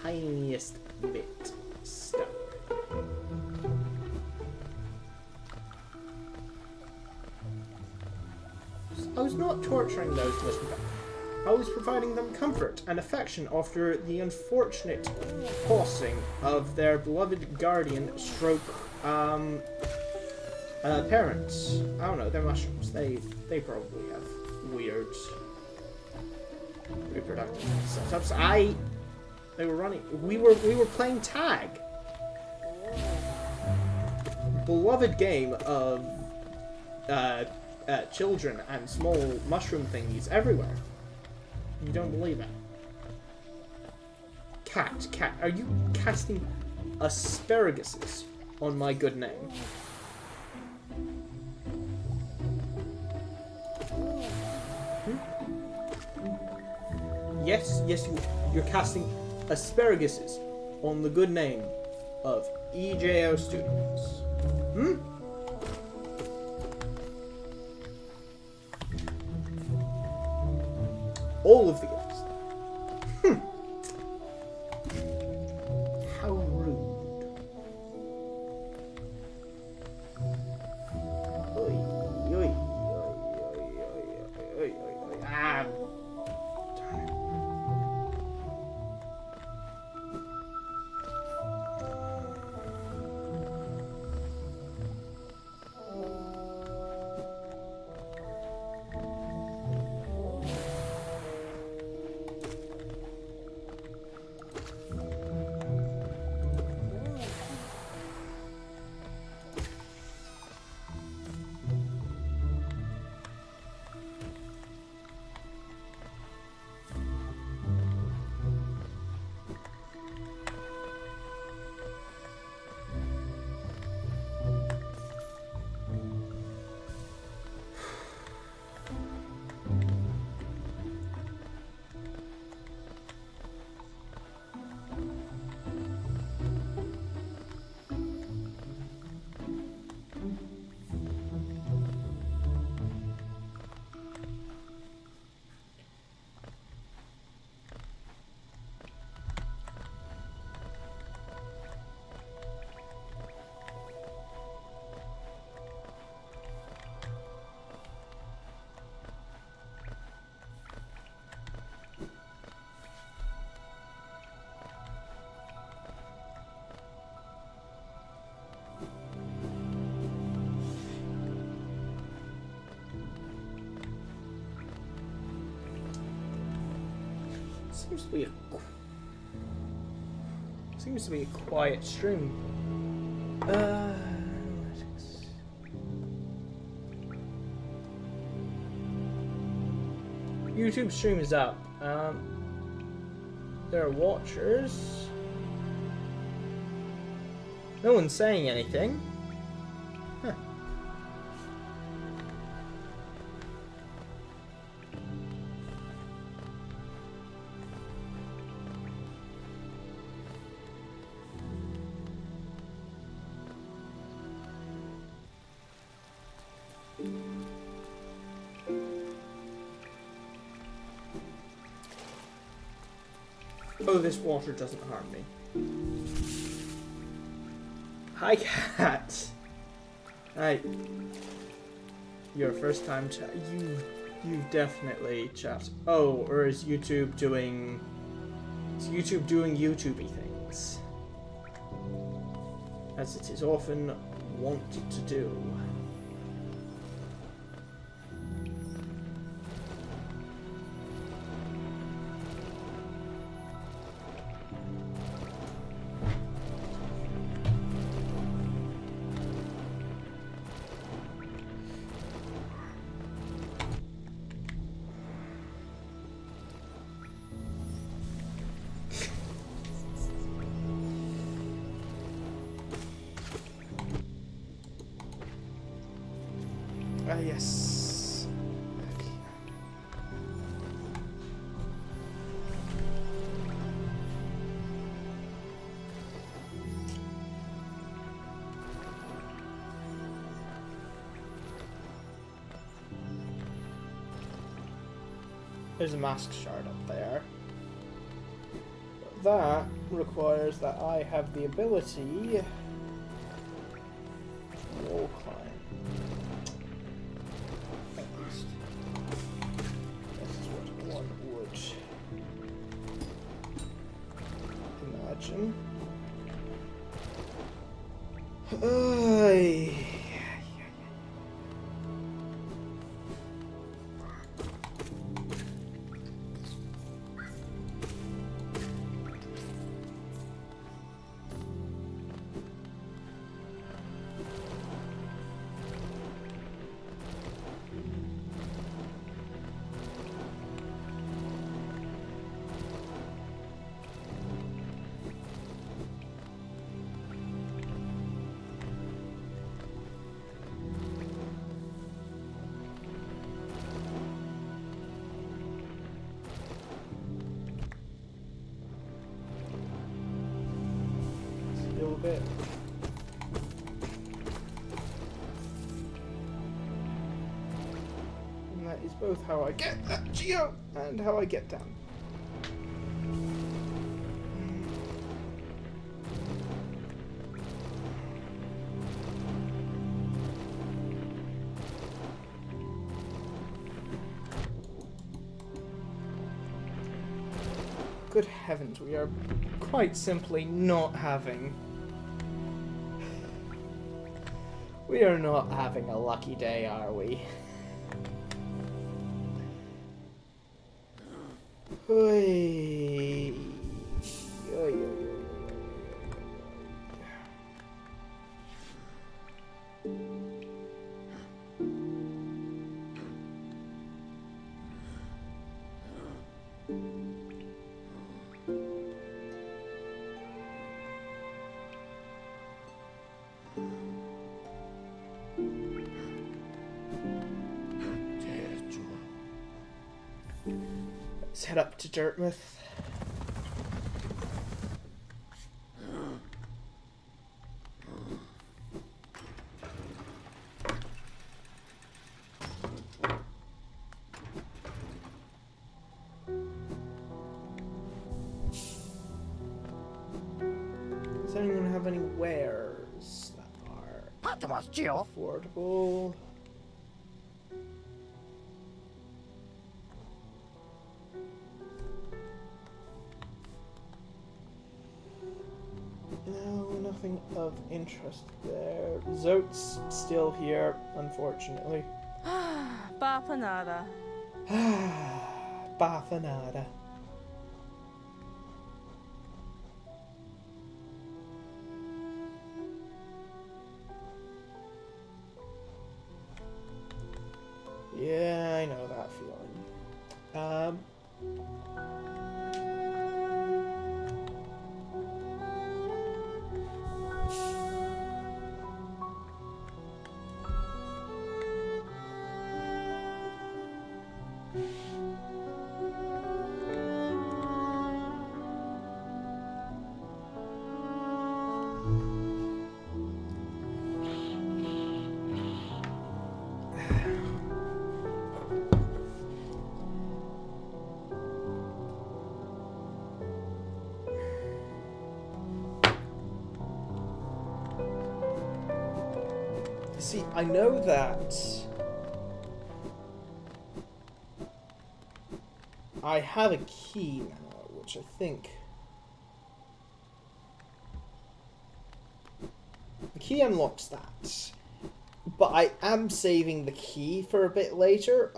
tiniest bit stuck. I was not torturing those listening back. I was providing them comfort and affection after the unfortunate passing of their beloved guardian stroke parents. I don't know, they're mushrooms. They probably have weird reproductive setups. They were running. We were playing tag. Beloved game of children and small mushroom thingies everywhere. You don't believe it. Cat, are you casting asparaguses on my good name? Yes, you're casting asparaguses on the good name of EJO students. All of the others. How rude. Oy, oy, oy. Ah. Darn it. Seems to be a quiet stream. YouTube stream is up. There are watchers. No one's saying anything. Huh. Oh, this water doesn't harm me. Hi, cat. Hi. Your first time chat. You've definitely chat. Oh, or is YouTube doing? Is YouTube doing YouTubey things? As it is often wanted to do. Yes. Okay. There's a mask shard up there. That requires that I have the ability to wall climb. Imagine. little bit. And that is both how I get that geo and how I get down. Good heavens, we are quite simply not having... We are not having a lucky day, are we? Oy. Oy, oy, oy. Let's head up to Dartmouth. Does anyone have any wares that are affordable? No, nothing of interest there. Zote's still here, unfortunately. Bafanada. Bafanada. Yeah, I know that feeling. See, I know that I have a key now, which I think the key unlocks that, but I am saving the key for a bit later.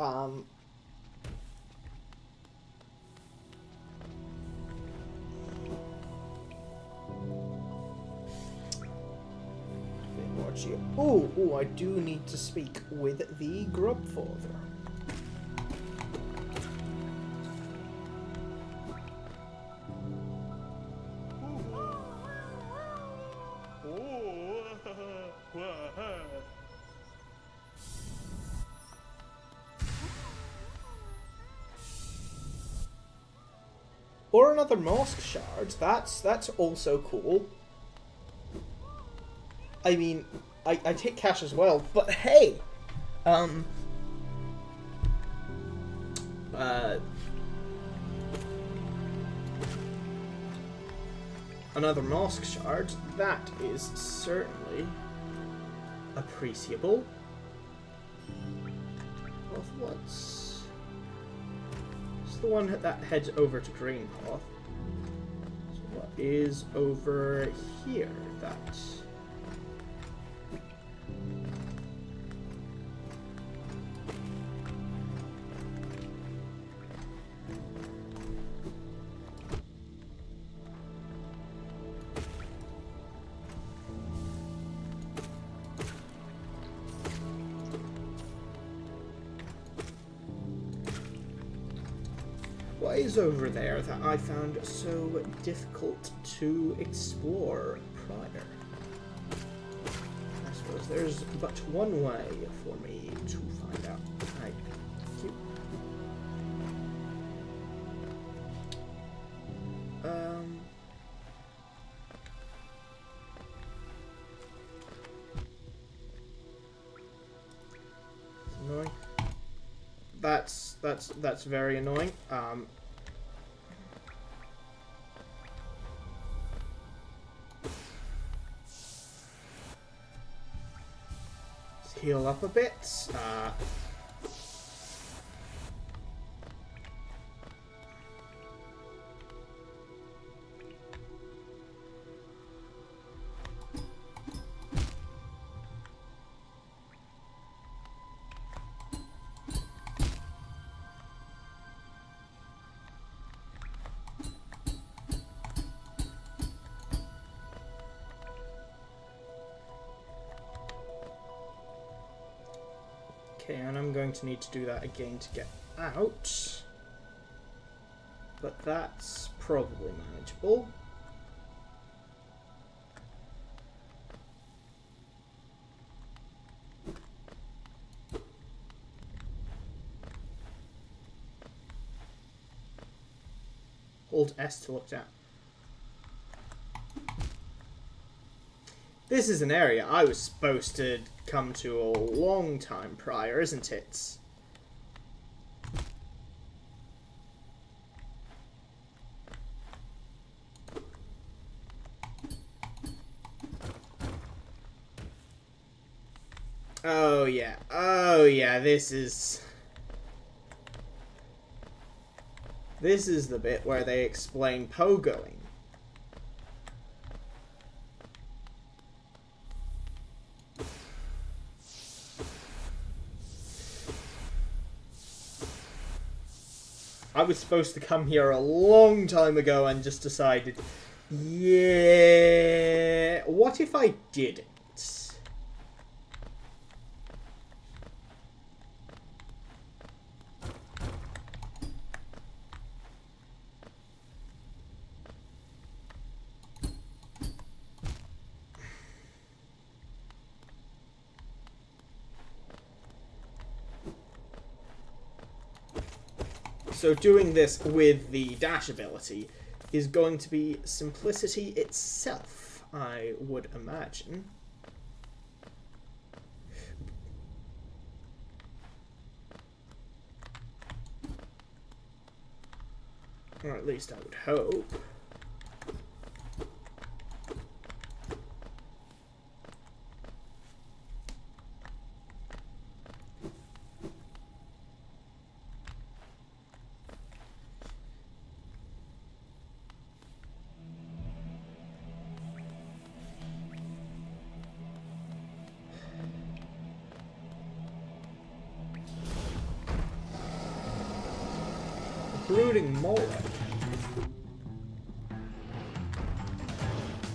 Oh, I do need to speak with the Grubfather. Or another Mosk Shard. That's also cool. I mean, I take cash as well, but hey! Another Mosk Shard, that is certainly appreciable. What's the one that heads over to Greenpath? So what is over here? That... What is over there that I found so difficult to explore prior? I suppose there's but one way for me to find out. Right. Thank you. that's very annoying. Let's heal up a bit. Okay, and I'm going to need to do that again to get out. But that's probably manageable. Hold S to look down. This is an area I was supposed to come to a long time prior, isn't it? Oh yeah, this is the bit where they explain pogoing. I was supposed to come here a long time ago and just decided, yeah, what if I didn't? So doing this with the dash ability is going to be simplicity itself, I would imagine. Or at least I would hope. Brooding mole.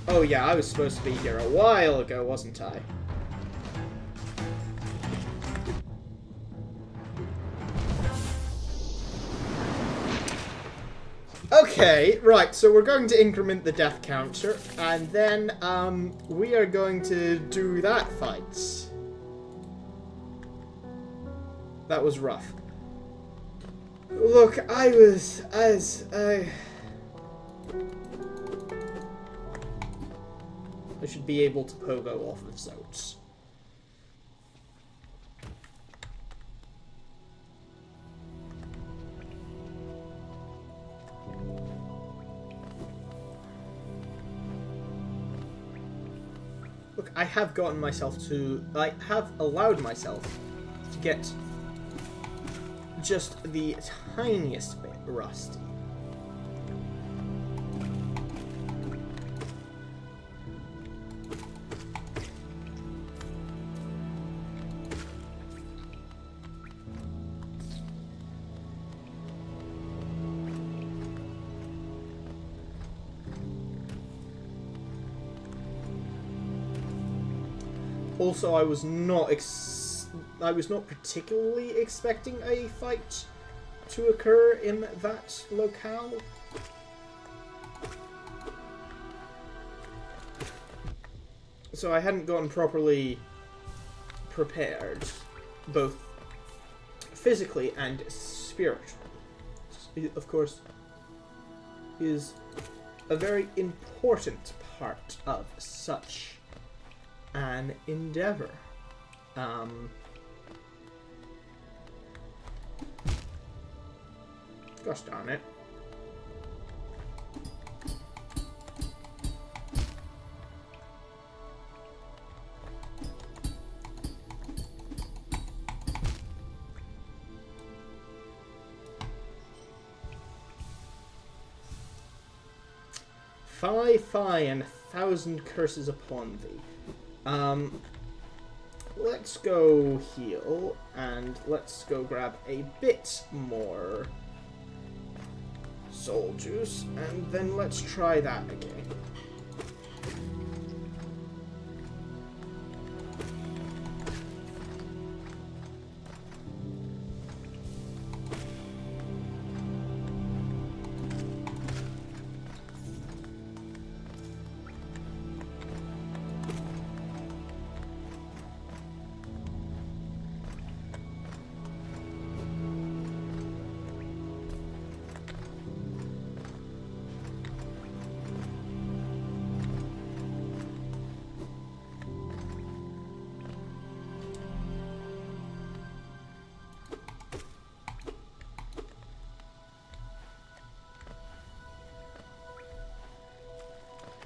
Oh yeah, I was supposed to be here a while ago, wasn't I? Okay, right, so we're going to increment the death counter, and then, we are going to do that fight. That was rough. Look, I should be able to pogo off of Zotes. Look, I have gotten myself to... I have allowed myself to get just the tiniest bit rusty. Also, I was not particularly expecting a fight to occur in that locale. So I hadn't gotten properly prepared, both physically and spiritually. Of course, is a very important part of such an endeavor. Gosh darn it. Fie, and 1,000 curses upon thee. Let's go heal, and let's go grab a bit more soul juice, and then let's try that again.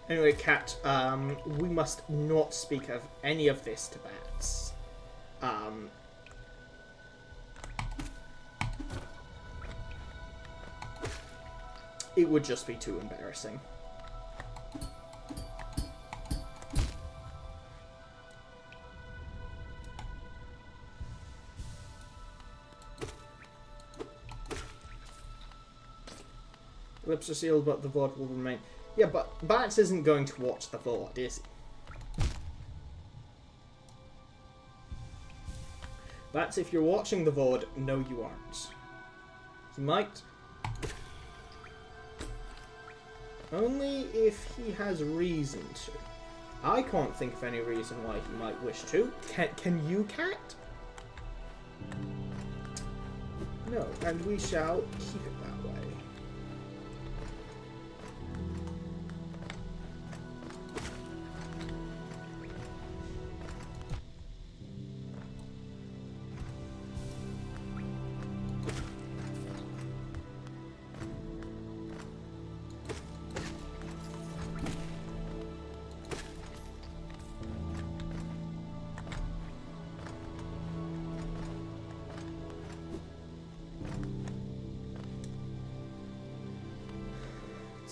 Anyway, Cat, we must not speak of any of this to bats. It would just be too embarrassing. Lips are sealed, but the VOD will remain. Yeah, but Bats isn't going to watch the VOD, is he? Bats, if you're watching the VOD, no you aren't. He might. Only if he has reason to. I can't think of any reason why he might wish to. Can you, Cat? No, and we shall keep it that way.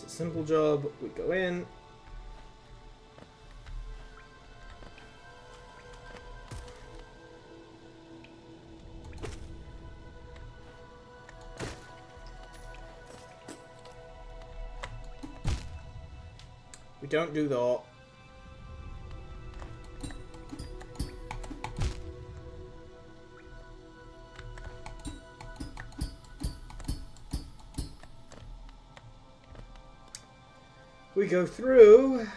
Simple job, we go in. We don't do that. We go through.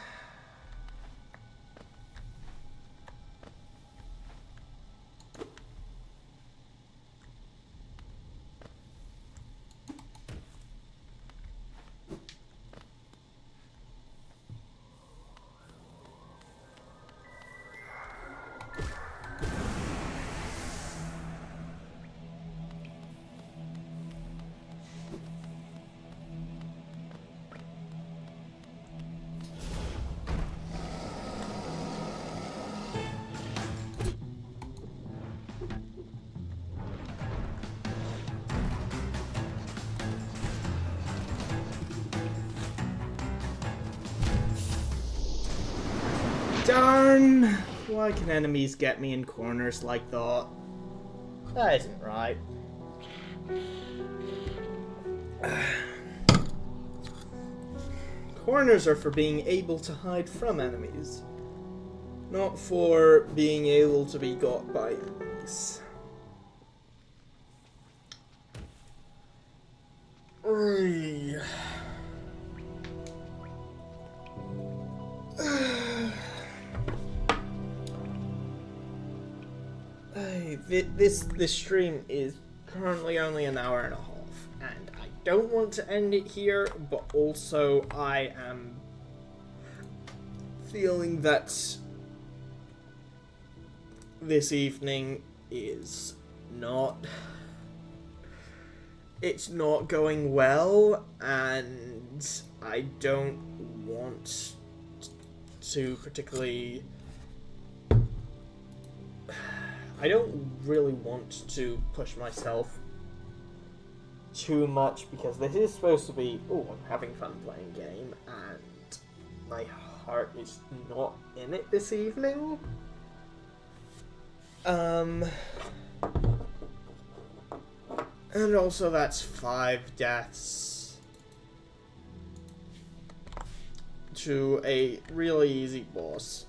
Darn! Why can enemies get me in corners like that? That isn't right. Corners are for being able to hide from enemies, not for being able to be got by enemies. This stream is currently only an hour and a half, and I don't want to end it here, but also I am feeling that this evening is not it's not going well, and I don't want to particularly... I don't really want to push myself too much, because this is supposed to be, oh, I'm having fun playing game, and my heart is not in it this evening. And also that's 5 deaths to a really easy boss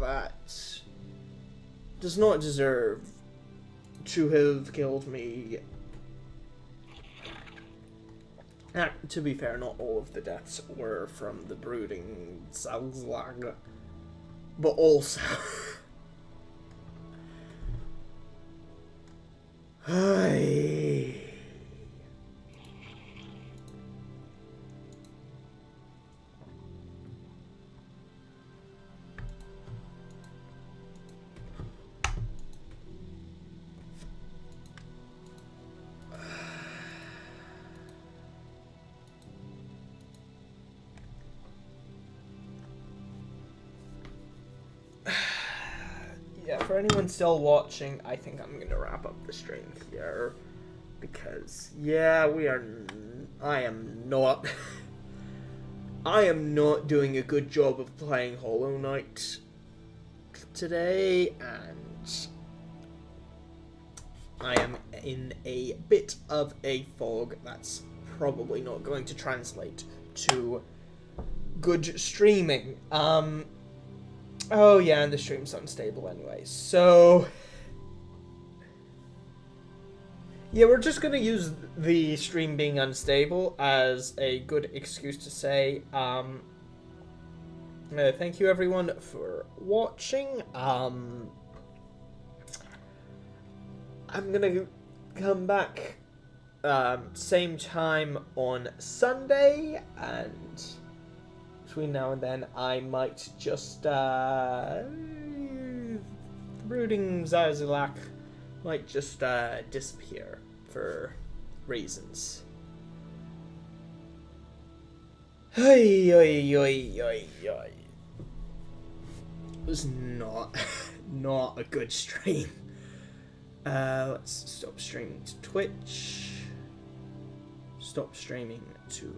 that does not deserve to have killed me. To be fair, not all of the deaths were from the brooding Zalzlag, but also... Hey. Yeah, for anyone still watching, I think I'm gonna wrap up the stream here, because yeah, I am not I am not doing a good job of playing Hollow Knight today, and I am in a bit of a fog that's probably not going to translate to good streaming. Oh yeah, and the stream's unstable anyway, so... Yeah, we're just gonna use the stream being unstable as a good excuse to say, thank you everyone for watching. I'm gonna come back, same time on Sunday, and... between now and then, I might just, brooding Zarzalak might just, disappear for reasons. Hey, oi, oi, oi, oi. It was not a good stream. Let's stop streaming to Twitch. Stop streaming to